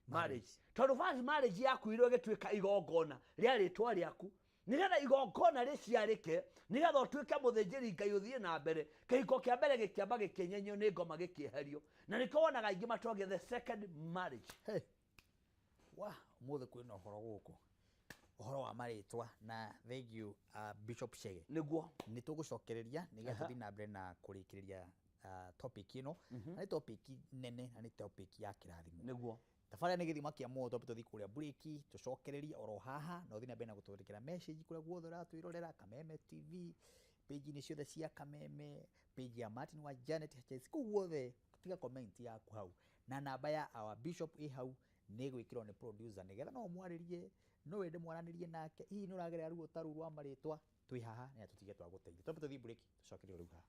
marriage tondu first marriage yaku iro gituika igongona ria ritwa riaku nigetha igongona riciarike nigetha utuike muthinjiri Ngai uthie na mbere kihiko kia mbere gikiamba gikinyenyo ni ngoma gikieherio na nikonaga ingi matoge the second marriage wa muthe kwina uhoro guku uhoro wa maritwa na thank you Bishop Chege niguo nitugucokereria nigetha tuthii na mbere na kurikiriria topic ino na topic nene na ni topic ya kirathimo niguo tafadhali ni githima kia moto tuthi kuria break tucokereria oro haha na uthi na mbere na gutwandikira message kuria guothe ratwirorera Kameme TV page ni ciothe cia Kameme page ya Martin wa Janet HS kuguothe tiga comment yaku hau na namba ya our bishop hau ni gwikirwo ni producer nigetha no mwaririe no wende mwaranirie nake hihi ni uragerera ruo taru rwa maritwa twi haha na tutige twa guteithia tobe tuthi break tucokereria riu haha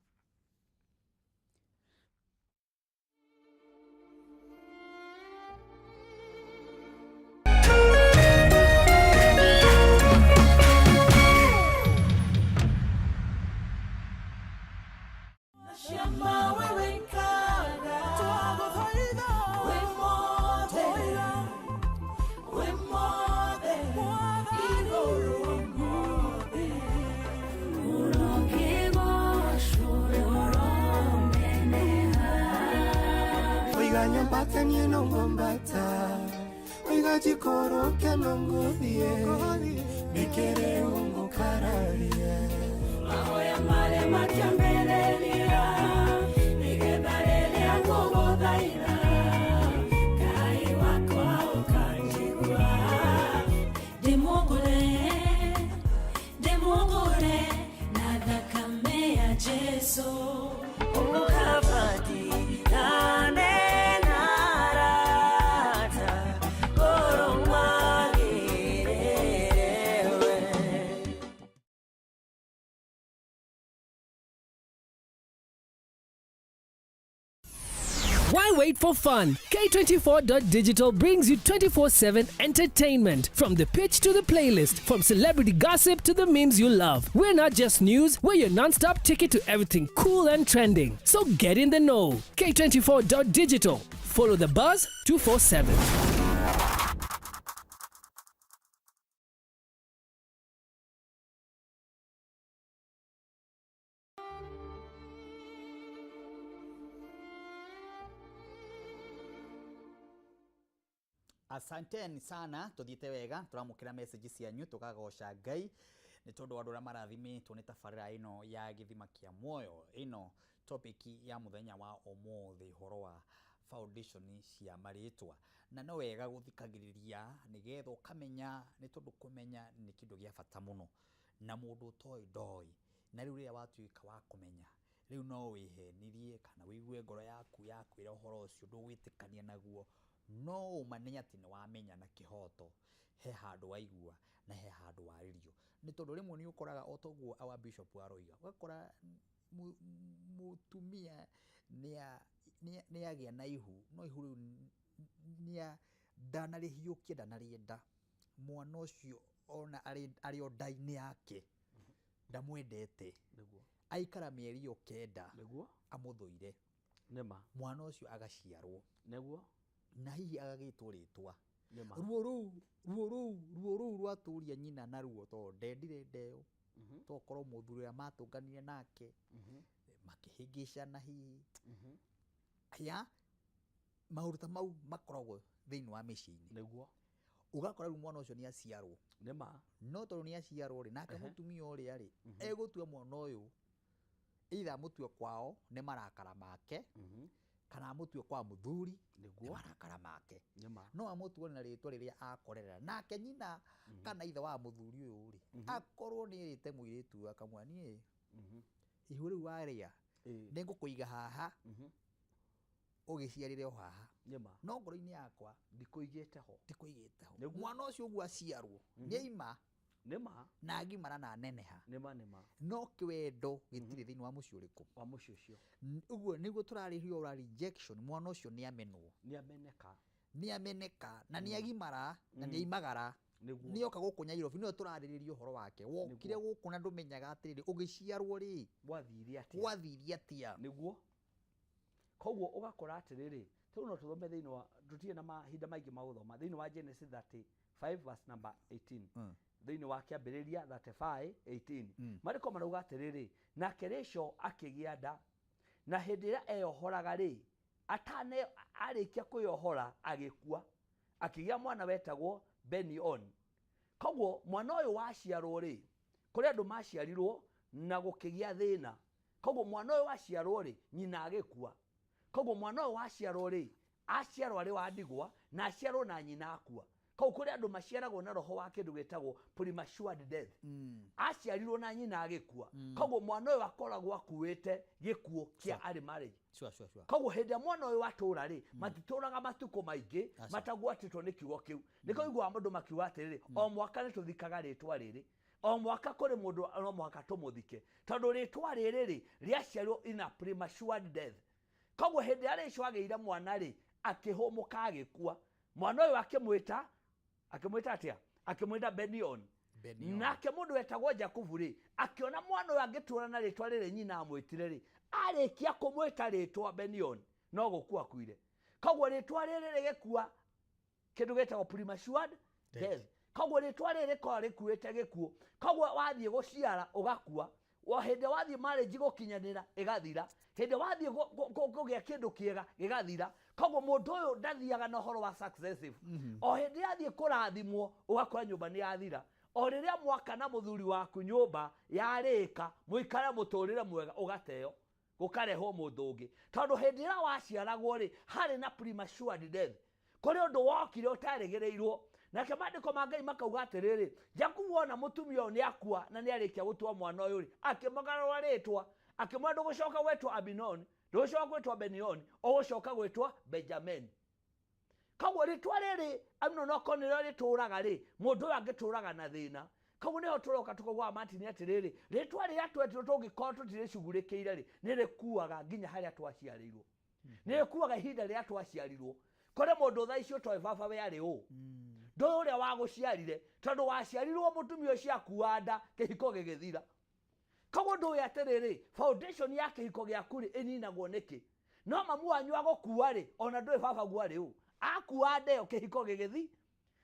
Jikoro kenongodie nikere ungo kararie mahoya male makiambelelia nigebarelia ngogo dhaira kai wako ukanjigua demogore na dhakame ya Jesu made for fun. K24.digital brings you 24/7 entertainment. From the pitch to the playlist, from celebrity gossip to the memes you love. We're not just news, we're your non-stop ticket to everything cool and trending. So get in the know. K24.digital. Follow the buzz 247. Asanteni sana, tuthiite wega turamukira message cianyu tukagoca Ngai ni tondu andu aria marathimitwo ni tabarira ino ya githima kia muoyo. Ino topic ya muthenya wa umuthi horo wa foundation cia maritwa, na no wega guthikagiriria nigetha ukamenya, ni tondu kumenya ni kindu gia bata muno, na mundu toi ndoi, na riu ria watuika wa kumenya riu no wihenirie kana wigue ngoro yaku yakwira horo ucio ndugwitikania naguo, no umanya ati ni wamenya na kihoto he handu waigua na he handu waririo. Ni tondu rimwe ni ukoraga otoguo our bishop aroiga, ugakora mutumia ni agia na ihu, no ihu riu ni ndanarihiukia ndanarienda mwana ucio ona ari o ndaini yake ndamwendete niguo aikara mieri yo kenda niguo amuthuire nema mwana ucio agaciarwo niguo na hihi agagitwo ritwa ruo ruu rwaturia nyina na ruo to ndendire ndeo to korwo muthuri ya matunganire nake makihingicana hihi aya mahuruta mau makoragwo thiini wa micini niguo ugakora mwana ucio ni aciarwo nema no tondu ni aciarwo ri nake mutumia uria ri egutua mwana uyu either mutue kwao ni marakara make kana mutue kwa muthuri niguo marakara make no amutue na ritwa riria akorera nake nyina kana ithe wa muthuri uyu ri akorwo ni rite muiritu akamwani ihu riu waria ningukuiga haha ugiciarire haha no ngoro-ini yakwa ndikuigite ho mwana ucio uguo aciarwo nĩaima na agimara na neneha no kiwendo gitire thiini wa mucio riku wa mucio ucio uguo niguo turaririo ura rejection mwana ucio ni amenwo ni ameneka na ni agimara na ni aimagara ni oka guku Nairobi no turariririo horo wake wokire guku na ndumenyaga atiriri ugiciarwo ri wathiria atia niguo koguo ugakora atiriri tu no tuthome thiini wa tutie na mahinda maingi ma guthoma thiini wa Genesis 35 verse number 18 thiini wa kiambiriria 35:18 mariko marauga atiriri na keresho akigia nda na hindi ira eyohoraga ri atane arikia kuyohora agikua akigia mwana wetagwo Benion. Koguo mwana uyu waciarwo ri kuri andu maciarirwo na gukigia thina, koguo mwana uyu waciarwo ri nyina agikua, koguo mwana uyu waciarwo ri aciarwo ari wa ndigwa na aciarwo na nyina akua. Koguo kuri andu maciaragwo na roho wa kindu gitagwo premature death aciarirwo na nyina agikua, koguo mwana uyu akoragwo akuite gikuo kia ari marriage. Koguo hindi mwana uyu atura ri matituraga matuko maingi matagwatitwo ni kiugo kiu. Niko igwa mundu makiuga atiriri o mwaka ni tuthikaga ritwa riri, o mwaka kuri mundu no mwaka tumuthike tondu ritwa riri ri riaciarwo ina premature death. Koguo hindi ari cwageire mwana ri akihumuka agikua, mwana uyu akimwita atia akimwita Benion. Nake mundu wetagwo Jakubu ri akiona mwana uyu angitura na ritwa riri nyina amwitire ri arikia kumwita ritwa Benion no gukua kuire. Koguo ritwa riri rigikua kindu gitagwo premature death. Koguo ritwa riri ko rikuite gikuo, koguo wathie guciara ugakua, wa hindi wathie marriage gukinyanira igathira, hindi wathie kugia kindu kiega gigathira. Koguo mundu uyu ndathiaga na horo wa successive o hindi yathie kurathimwo ugakora nyumba ni yathira, o riria mwaka na muthuri waku nyumba yarika muikare muturire mwega ugateo gukarehwo mundu ungi tondu hindi ira waciaragwo ri hari na premature death kuri undu wokire utarigireirwo. Nake mandiko ma Ngai makauga atiriri Jakubu ona mutumia ni akua na ni arikia gutua mwana uyu ri akimagarwa ritwa akimwenda gucoka gwetwa Abinon nducoka gwetwa Benion ugucoka gwetwa Benjamin. Koguo ritwa riri amno no koniro rituraga ri mundu angituraga na thina. Koguo niho turoka tukogwa matini atiriri ritwa ri atwetirwo tungikorwo tutiricugurikiire ri ni rikuaga nginya haria twaciarirwo. nä kuaga ihinda rä a twaciarirwo kore må ndå tha icio toä baba we arä å ndå å rä a wa gå ciarire tondå waciarirwo må tumia å cio akua nda kä hiko gä gä thira koguo ndå ä atä rä rä foundation ya kä hiko gä aku rä ä ninagwo nä kä no mamu wanyu agå kua rä ona ndå ä baba guo arä å akua nda ä yo kä hiko gä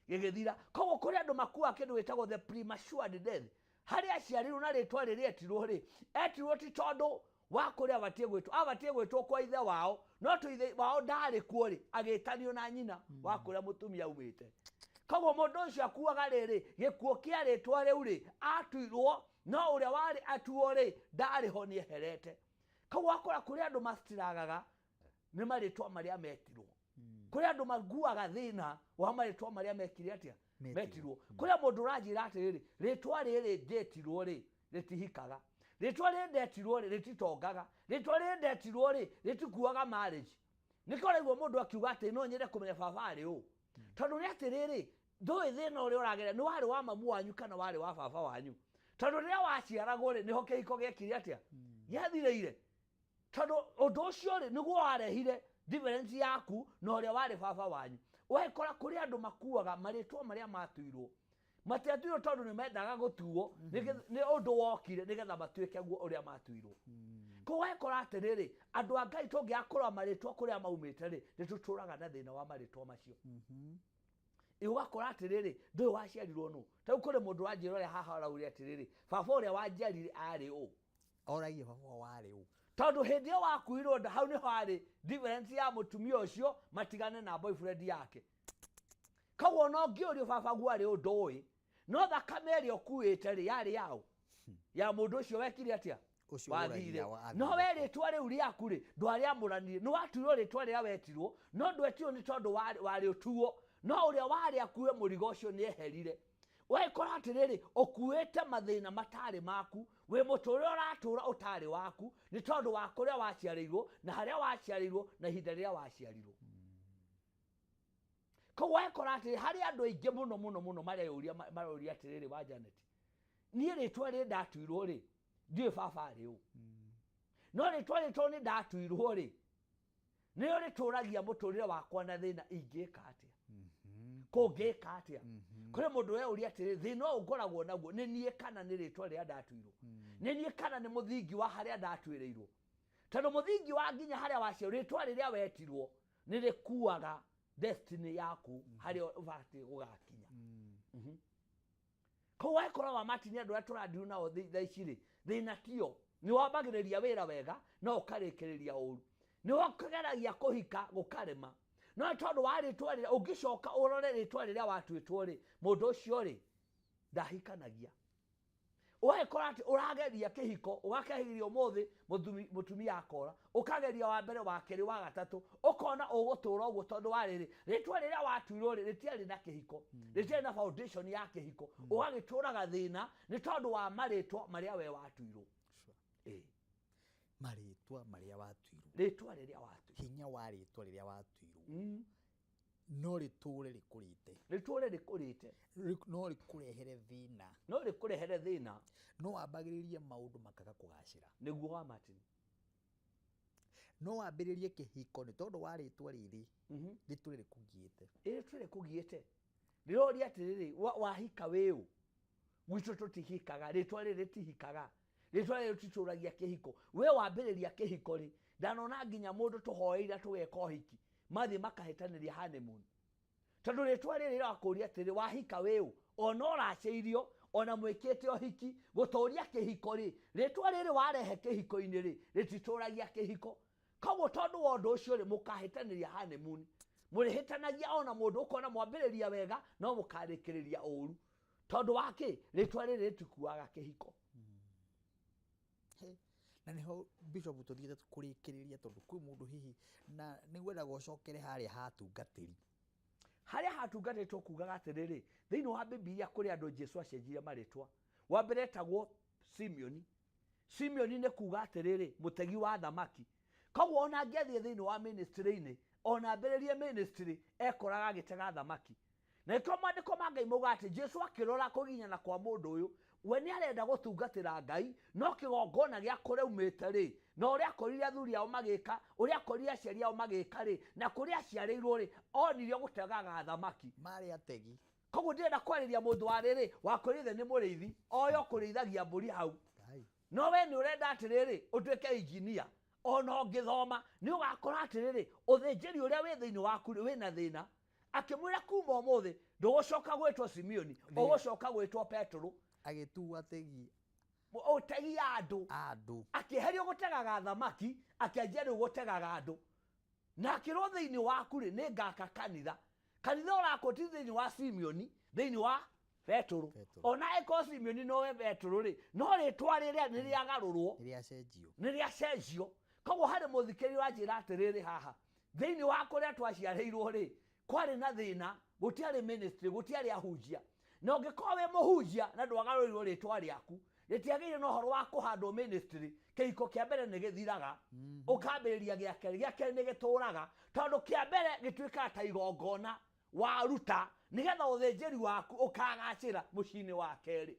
gä thira koguo kå rä andå makua kä ndå gä tagwo the premature death harä aciarirwo na rä twa rä rä etirwo ti tondå wa kå rä abatiä gwä two kwa ithe wao no tå ithe wao ndarä kuo rä agä tanio na nyina wa kå rä a må tumia umä te koguo må ndå å cio akuaga rä rä gä kuo kä a rä twa rä u rä atuirwo no å rä a warä atuo rä ndarä ho nä eherete koguo akora kå rä andå macitiragaga nä marä twa marä a metirwo kå rä andå maguaga thä na wa marä twa marä a mekire atä metirwo kå rä a må ndå å ranjä ra atä rä rä rä twa rä rä ndetirwo rä rä tihikaga rä twa rä ndetirwo rä rä titongaga rä twa rä ndetirwo rä rä tikuaga marriage nä koraiguo må ndå akiuga atä no nyende kå menya baba arä å tondå nä atä rä rä ndå ä thä na å rä a å rageria nä warä wa mamu wanyu kana warä wa baba wanyu tondå rä rä a waciaragwo rä nä ho kä hiko gäkire atä a gäathirä ire tondå å ndå å cio rä nä guo warehire difference yaku na å rä a warä baba wanyu ũgakora kũrĩ andũ makuaga marĩtwa marĩa matuirwo matiatuirwo tondũ nĩ mendaga gũtuo nĩ ũndũ wokire nĩgetha matuĩke guo ũrĩa matuirwo koguo ũgakora atĩrĩrĩ andũ a Ngai tũngĩakũrũa marĩtwa kũrĩa maumĩte rĩ nĩ tũtũraga na thĩna wa marĩtwa macio ũgakora atĩrĩrĩ ndũĩ waciarirwo nũ ta rĩu kũrĩ mũndũ wanjĩra ũrĩa haha araũria atĩrĩrĩ baba ũrĩa wanjiarire arĩ ũ oragia baba warĩ ũ tondũ hĩndĩ ĩyo wakuirwo nda hau nĩho harĩ difference ya mũtumia ũcio matigane na boyfriend yake koguo no ngĩũrio baba guo arĩ ũ ndũĩ no thakame ĩrĩa ũkuĩte rĩ yarĩ yaũ ya mũndũ ũcio wekire atĩa wathire no we rĩtwa rĩu rĩaku rĩ ndwarĩamũranire nĩ watuirwo rĩtwa rĩrĩa wetirwo no ndwetirwo nĩ tondũ warĩ ũtuo no ũrĩa warĩ akuue mũrigo ũcio nĩ eherire ũgakora atĩrĩrĩ ũkuĩte mathĩna matarĩ maku wĩ mũtũrĩre ũratũra ũtarĩ waku nĩ tondũ wa kũrĩa waciarĩirwo na harĩa waciarĩirwo na ihinda rĩrĩa waciarirwo koguo ũgakora atĩrĩrĩ harĩ andũ aingĩ mũno mũno mũno maroria atĩrĩrĩ wa Janet niĩ rĩtwa rĩ ndatuirwo rĩ ndiũĩ baba arĩ ũ no rĩtwa rĩtwa nĩ ndatuirwo rĩ nĩyo rĩtũragia mũtũrĩre wakwa na thĩna ingĩka atĩa kũngĩka atĩa kũrĩ mũndũ weũria atĩrĩ thĩna ũyũ ngoragwo naguo nĩ niĩ kana nĩ rĩtwa rĩrĩa ndatuirwo nĩ niĩ kana nĩ mũthingi wa harĩa ndatuĩrĩirwo tondũ mũthingi wa nginya harĩa waciarwo rĩtwa rĩrĩa wetirwo nĩ rĩkuaga destiny yaku harĩa ũbatiĩ gũgakinya koguo ũgakora Wamati nĩ andũ arĩa tũrandiru nao thaa ici rĩ thĩna tio nĩ wambagĩrĩria wĩra wega no ũkarĩkĩrĩria ũru nĩ wakũgeragia kũhika gũkarema no tondũ wa rĩtwa rĩrĩa ũngĩcoka ũrore rĩtwa rĩrĩa watuĩtwo rĩ mũndũ ũcio rĩ ndahikanagia ũgakora atĩ ũrageria kĩhiko ũgakĩhirio ũmũthĩ mũtumia akora ũkageria wa mbere wa kerĩ wa gatatũ ũkona ũgũtũra ũguo tondũ wa rĩrĩ rĩtwa rĩrĩa watuirwo rĩ rĩtiarĩ na kĩhiko rĩtiarĩ na foundation ya kĩhiko ũgagĩtũraga thĩna nĩ tondũ wa marĩtwa marĩa we watuirwo marĩtwa marĩa watuirwo rĩtwa rĩrĩa watuirwo hinya wa rĩtwa rĩrĩa watuirwo no rĩtũre rĩkũrĩte rĩtũre rĩkũrĩte no rĩkũrehere thĩna no rĩkũrehere thĩna no wambagĩrĩrie maũndũ makaga kũgacĩra nĩguo Wamati no wambĩrĩrie kĩhiko nĩ tondũ wa rĩtwa rĩrĩ rĩtũre rĩkũgiĩte rĩtũre rĩkũgiĩte rĩroria atĩrĩrĩ wahika wĩũ gwitũ tũtihikaga rĩtwa rĩrĩ rĩtihikaga rĩtwa rĩrĩ titũragia kĩhiko we wambĩrĩria kĩhiko rĩ ndanona nginya mũndũ tũhoeire tũgeka ũhiki mathiĩ makahĩtanĩria honeymoon tondũ rĩtwa rĩrĩ rĩrakũria atĩrĩ wahika wĩũ ona ũracĩirio ona mwĩkĩte ũhiki gũtũria kĩhiko rĩ rĩtwa rĩrĩ warehe kĩhiko-inĩ rĩ rĩtitũragia kĩhiko koguo tondũ wa ũndũ ũcio rĩ mũkahĩtanĩria honeymoon mũrĩhĩtanagia ona mũndũ ũkona mwambĩrĩria wega no mũkarĩkĩrĩria ũru tondũ wa kĩ rĩtwa rĩrĩ rĩtikuaga kĩhiko na nĩho Bishop tũthiĩte kũrĩkĩrĩria tondũ kwĩ mũndũ hihi na nĩngwendaga ũcokere harĩa hatungatĩri harĩa hatungatĩtwo kugaga atĩrĩrĩ thĩinĩ wa Bibilia kũrĩ andũ Jesũ acenjirie marĩtwa wa mbere etagwo Simeoni nĩ kuga atĩrĩrĩ mũtegi wa thamaki koguo ona angĩathiĩ thĩinĩ wa ministry-inĩ ona ambĩrĩrie ministry ekoraga agĩtega thamaki na ĩkĩro maandĩko ma Ngai mauga atĩ Jesũ akĩrora kũginyana kwa mũndũ ũyũ we nĩ arenda gũtungatĩra Ngai no kĩgongona gĩa kũrĩa umĩte rĩ na ũrĩa akorire athuri ao magĩka ũrĩa akorire aciari ao magĩka rĩ na kũrĩa aciarĩirwo rĩ onire gũtegaga thamaki marĩ ategi koguo ndĩrenda kwarĩria mũndũ wa rĩrĩ wakorire nĩ mũrĩithi oyo kũrĩithagia mbũri hau no we nĩ ũrenda atĩrĩrĩ ũtuĩke injinia ona ũngĩthoma nĩ ũgakora atĩrĩrĩ ũthĩnjĩri ũrĩa wĩ thĩinĩ waku wĩna thĩna akĩmwĩra kuma ũmũthĩ ndũgũcoka gwĩtwo Simeoni ũgũcoka gwĩtwo Petro agĩtua ategi ũtegi andũ akĩherio gũtegaga thamaki akĩanjia rĩu gũtegaga andũ na akĩrwo thĩinĩ waku rĩ nĩ ngaka kanitha ũrakoti thĩinĩ wa Simeoni thĩinĩ wa Petro ona eko Simeoni nowe Petro rĩ no rĩtwa rĩrĩa nĩ rĩagarũrwo nĩ rĩacenjio koguo harĩ mũthikĩrĩria wa njĩra atĩrĩrĩ haha thĩinĩ wa kũrĩa twaciarĩirwo rĩ kwarĩ na thĩna gũtiarĩ ministry gũtiarĩ ahunjia na ũngĩkorwo wĩ mũhunjia na ndwagarũrirwo rĩtwa rĩaku rĩtiagĩrĩire na ũhoro wa kũhandwo ministry kĩhiko kĩa mbere nĩ gĩthiraga ũkambĩrĩria gĩa kerĩ nĩ gĩtũraga tondũ kĩa mbere gĩtuĩkaga ta igongona waruta nĩgetha ũthĩnjĩri waku ũkagacĩra mũciĩ-inĩ wa kerĩ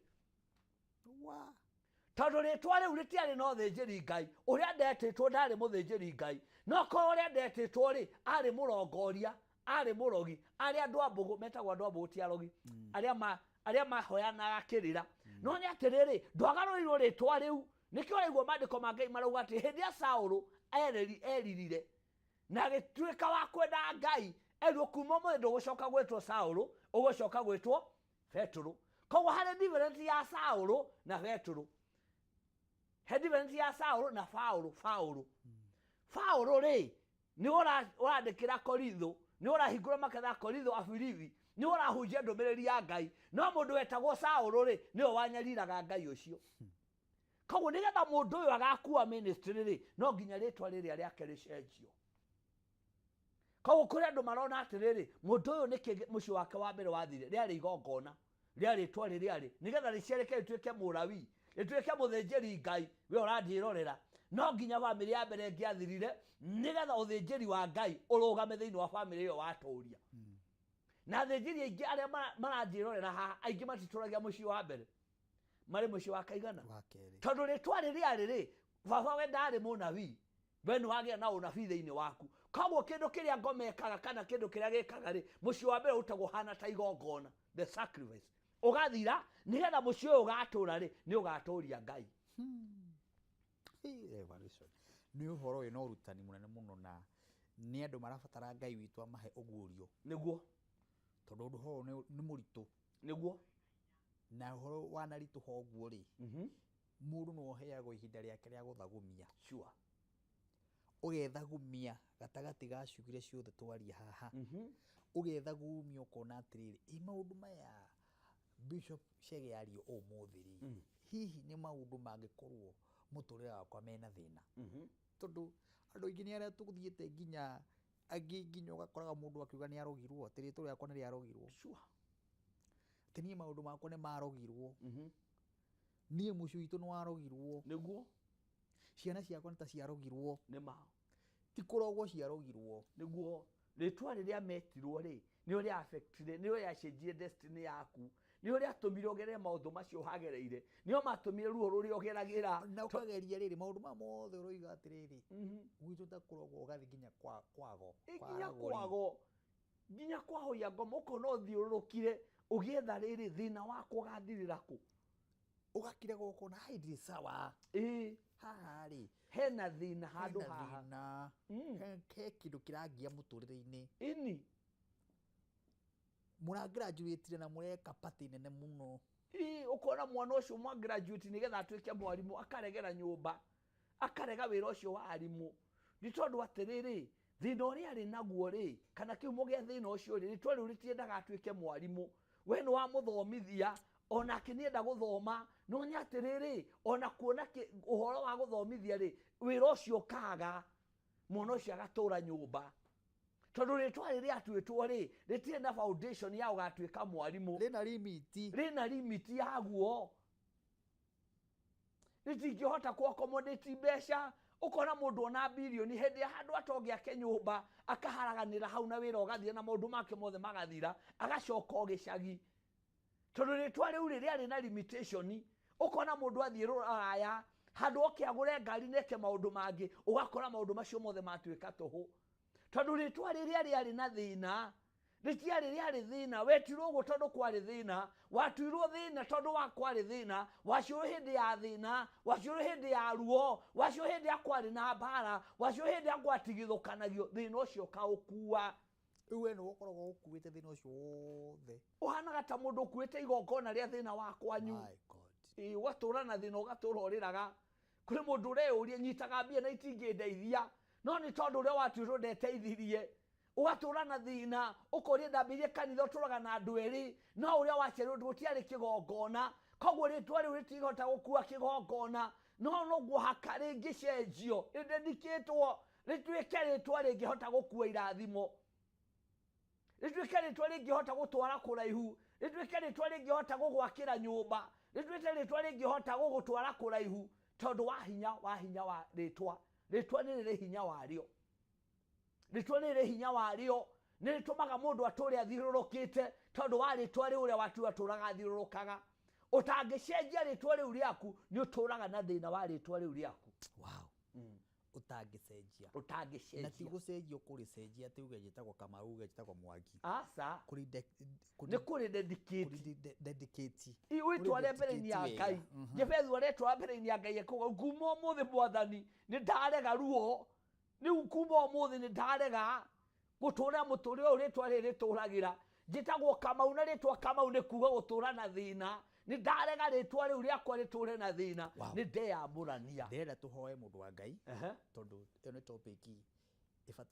tondũ rĩtwa rĩu rĩtiarĩ na ũthĩnjĩri Ngai ũrĩa ndetĩtwo ndarĩ mũthĩnjĩri Ngai no korwo ũrĩa ndetĩtwo rĩ arĩ mũrongoria arĩ mũrogi arĩa andũ a mbũgũ metagwo andũ a mbũgũ ti arogi arĩa mahoyanaga kĩrĩra no nĩ atĩrĩrĩ ndwagarũrirwo rĩtwa rĩu nĩkĩo ũraigua maandĩko ma Ngai marauga atĩ hĩndĩ ya Saũlũ eririre na agĩtuĩka wa kwenda Ngai erirwo kuma ũmũthĩ ndũgũcoka gwĩtwo Saũlũ ũgũcoka gwĩtwo Petro koguo harĩ difference ya Saũlũ na Petro he difference ya Saũlũ na Paũlũ rĩ nĩ ũrandĩkĩra Korintho nĩ ũrahingũra makanitha Korintho Afilipi nĩ ũrahunjia ndũmĩrĩri ya Ngai no mũndũ wetagwo Saũlũ rĩ nĩwe wanyariraga Ngai ũcio koguo nĩgetha mũndũ ũyũ agakua ministry rĩ no nginya rĩtwa rĩrĩa rĩake rĩcenjio koguo kũrĩ andũ marona atĩrĩrĩ mũndũ ũyũ nĩkĩ mũciĩ wake wa mbere wathire rĩarĩ igongona rĩarĩ rĩtwa rĩrĩarĩ nĩgetha rĩcereke rĩtuĩke mũrawi rĩtuĩke mũthĩnjĩri Ngai we ũrandiĩrorera no nginya bamĩrĩ ya mbere ĩngĩathirire nĩgetha ũthĩnjĩri wa Ngai ũrũgame thĩinĩ wa bamĩrĩ ĩyo watũũria na athĩnjĩri aingĩ arĩa marandiĩrorera haha aingĩ matitũragia mũciĩ wa mbere marĩ mũciĩ wa kaigana tondũ rĩtwa rĩrĩarĩ rĩ baba we ndarĩ mũnabii we nĩ wagĩa na ũnabii thĩinĩ waku koguo kĩndũ kĩrĩa ngoma ĩkaga kana kĩndũ kĩrĩa gĩkaga rĩ mũciĩ wa mbere ũtagwo hana ta igongona the sacrifice ũgathira nĩgetha mũciĩ ũyũ ũgatũũra rĩ nĩ ũgatũũria Ngai nĩ ũhoro wĩ na ũrutani mũnene mũno na nĩ andũ marabatara Ngai witũ amahe ũguũrio nĩguo tondũ ũndũ ũhoro nĩ mũritũ nĩguo na ũhoro wanaritũha ũguo rĩ mũndũ no oheagwo ihinda rĩake rĩa gũthagumia ũgethagumia gatagatĩ ga ciugire ciothe twaria haha ũgethagumia ũkona atĩrĩrĩ maũndũ maya Bishop Chege ario ũmũthĩ rĩ hihi nĩ maũndũ mangĩkorwo mũtũrĩre wakwa mena thĩna tondũ andũ aingĩ nĩ arĩa tũthiĩte nginya angĩ nginya ũgakoraga mũndũ akiuga nĩ arogirwo atĩ rĩtwa rĩakwa nĩ rĩarogirwo atĩ niĩ maũndũ makwa nĩ marogirwo niĩ mũciĩ witũ nĩ warogirwo nĩguo ciana ciakwa nĩ ta ciarogirwo nĩ mao ti kũrogwo ciarogirwo nĩguo rĩtwa rĩrĩa metirwo rĩ nĩ ũrĩa affectire nĩ ũrĩa yacenjie destiny yaku nĩ ũrĩa atũmire ũgerere maũndũ macio hagereire nĩo matũmire ruo rũrĩa ũgeragĩra na ũkageria rĩrĩ maũndũ ma mothe ũroiga atĩrĩrĩ gwitũ ta kũrogwo ũgathiĩ nginya kwago nginya kwahoya ngoma ũkona ũthiũrũrũkire ũgĩetha rĩrĩ thĩna wakwa ũgathirĩra kũ ũgakire gũkona haĩ ndirĩ sawa haha rĩ hena thĩna handũ haha he kĩndũ kĩrangia mũtũrĩre-inĩ ini mũragraduate na mũreka party nene mũno ũkona mwana ũcio mwa graduate nĩgetha atuĩke mwarimũ akaregera nyũmba akarega wĩra ũcio wa arimũ nĩ tondũ atĩrĩrĩ thĩna ũrĩa arĩ naguo rĩ kana kĩhumo gĩa thĩna ũcio rĩ rĩtwa rĩu rĩtiendaga atuĩke mwarimũ we nĩ wamũthomithia onake nĩenda gũthoma no nĩ atĩrĩrĩ ona kuona ũhoro wa gũthomithia rĩ wĩra ũcio ũkaga mwana ũcio agatũũra nyũmba tondũ rĩtwa rĩrĩa atuĩtwo rĩ rĩtirĩ na foundation ya ũgatuĩka mwarimũ rĩna limit yaguo rĩtingĩhota ku-accommodate mbeca ũkona mũndũ ona bilioni hĩndĩ ya handũ atongĩake nyũmba akaharaganĩra hau na wĩra ũgathiĩ na maũndũ make mothe magathira agacoka gĩcagi tondũ rĩtwa rĩu rĩrĩa rĩna limitation ũkona mũndũ athiĩ rũraya handu oke agure ngari neke maundu mangi ugakora maundu macio mothe matuika tuhu tondu ritwa riria riari na thina ritiari thina wetirwo go tondu kwari thina watuirwo thina tondu wa kwari thina wacio hindi ya thina wacio hindi ya ruo wacio hindi ya kwari na mbara wacio hindi ya gwatigithũkanagio thina ucio kaukua iwe no ukoragwo ukuite thina ucio wothe uhanaga ta mundu ukuite igongona ria thina wa kwanyu my god ugatura na thina ugatura uriraga kuri mundu ureuria nyitaga mbia na itingĩndeithia no ni tondu uria watuirwo ndeteithirie ugatura na thina ukoria ndambirie kanitha uturaga na andu eri no uria wacerwo ndutiari kigongona koguo ritwa riu ritigota gukua kigongona no guo hakari ngicenjio indedikitwo rituike ritwa ringihota gukua irathimo rituike ritwa ringihota gutwara kuraihu rituike ritwa ringihota gugwakira nyumba rituike ritwa ringihota gugutwara kuraihu tondu wa hinya wa ritwa ni riri hinya wario ritwa ni riri hinya wario ni ritumaga mundu ature athirurukite tondu wa ritwa ri uria watu aturaga athirurukaga utangicenjia ritwa riu riaku ni uturaga na thina wa ritwa riu riaku wow utangicenjia utangicenjia na ti gucenjia kuricenjia ati uge jitagwo Kamau uge jitagwo Mwangi asa ni kuri dedicate witware mbere-inĩ ya Ngai Jebethu aretwa mbere-inĩ ya Ngai ekuga kuma umuthi Mwathani ni ndarega ruo ni kuma umuthi ni ndarega gutura muturi uyu ritwa rituragira jitagwo Kamau na ritwa Kamau ni kuga gutura na thina ni ndarega ritwa riu riakwa riture na thina ni ndeyamburania ndenda tuhoe mundu wa Ngai tondu iyo ni topic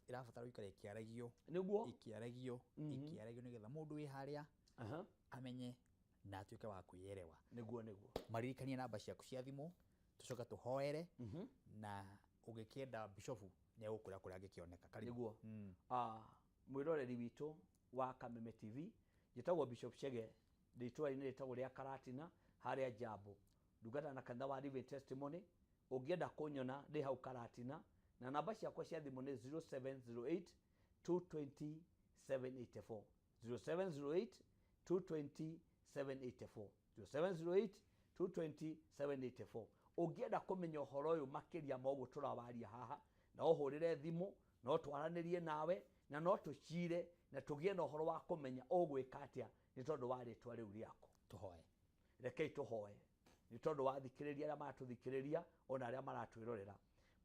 irabatara ikare kiaragio niguo ikiaragio nigetha mundu wi haria amenye na atuike wa kuyerewa niguo maririkanie namba ciaku cia thimu tucoka tuhoere na ugikienda bishofu ni egukura kuria angikioneka karibu niguo mwiroreri witu wa Kameme TV jitagwo Bishop Chege ritwa ini ritagwo ria Karatina haria Jambo ndugata na kanitha wa Adventist Testimony ungienda kunyona ndi hau Karatina na namba ciakwa cia thimu ni 0708 220 784 0708 220 784 0708 220 784 ungienda kumenya uhoro uyu makiria ma uguo turawaria haha na uhurire thimu no twaranirie nawe na no tucire na tugie na uhoro wa kumenya ugwika atia ni tondu wa ritwa riu riaku tuhoe rekei tuhoe ni tondu wa thikiriria aria maratuthikiriria ona aria maratwirorera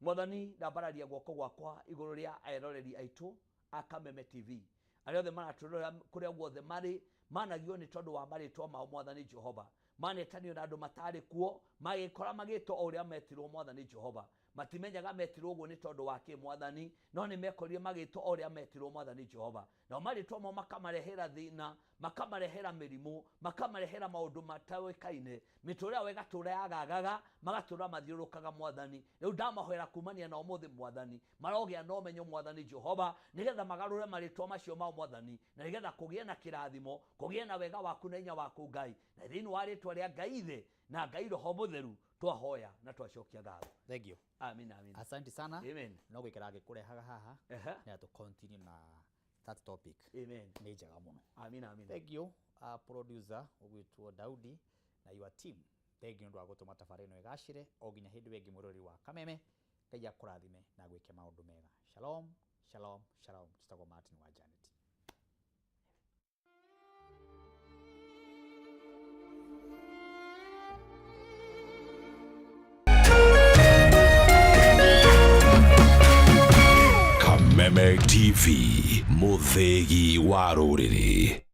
Mwathani ndambararia guoko gwakwa iguru ria aeroreri aitu a Kameme TV aria othe maratwirorera kuria guothe mari managio ni tondu wa maritwa ma Mwathani Jehova manetanio na andu matari kuo magikora magitwo uria metirwo Mwathani Jehova matimenyaga metirwo uguo ni tondu wa ki Mwathani no ni mekorire magitwo uria metirwo Mwathani Jehova na maritwa mo makamarehera thina makamarehera mirimu makamarehera maundu matawekaine mitura wega tura yagagaga magatura mathiurukaga Mwathani riu ndamahoera kumania na umuthi Mwathani marogia no menyo Mwathani Jehova nigetha magarure maritwa macio ma Mwathani na nigetha kugie na kirathimo kugie na wega waku na inya waku Ngai na thini wa ritwa ria Ngai the na Ngai Roho Mutheru twahoya na twacokia ngatho thank you amen asante sana amen no gwikira ngikurehaga haha na to continue na that topic amen ni njega muno amen thank you producer ugwitwo Daudi na your team thank you ndo gutuma tafari no igashire o ginya hindu wengi murori wa Kameme Ngai akurathime na gwike maundu mega shalom shalom shalom tutago Martin wa Janet Kameme TV muthegi wa ruriri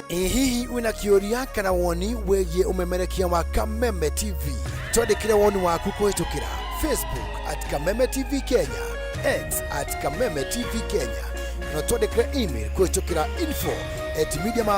Hihi wina kĩũria kana woni wĩgiĩ umemerekia wa Kameme TV twandĩkĩre woni waku kũhĩtũkĩra Facebook @Kameme TV Kenya, X @Kameme TV Kenya, na twandĩkĩre email kũhĩtũkĩra info@mediamark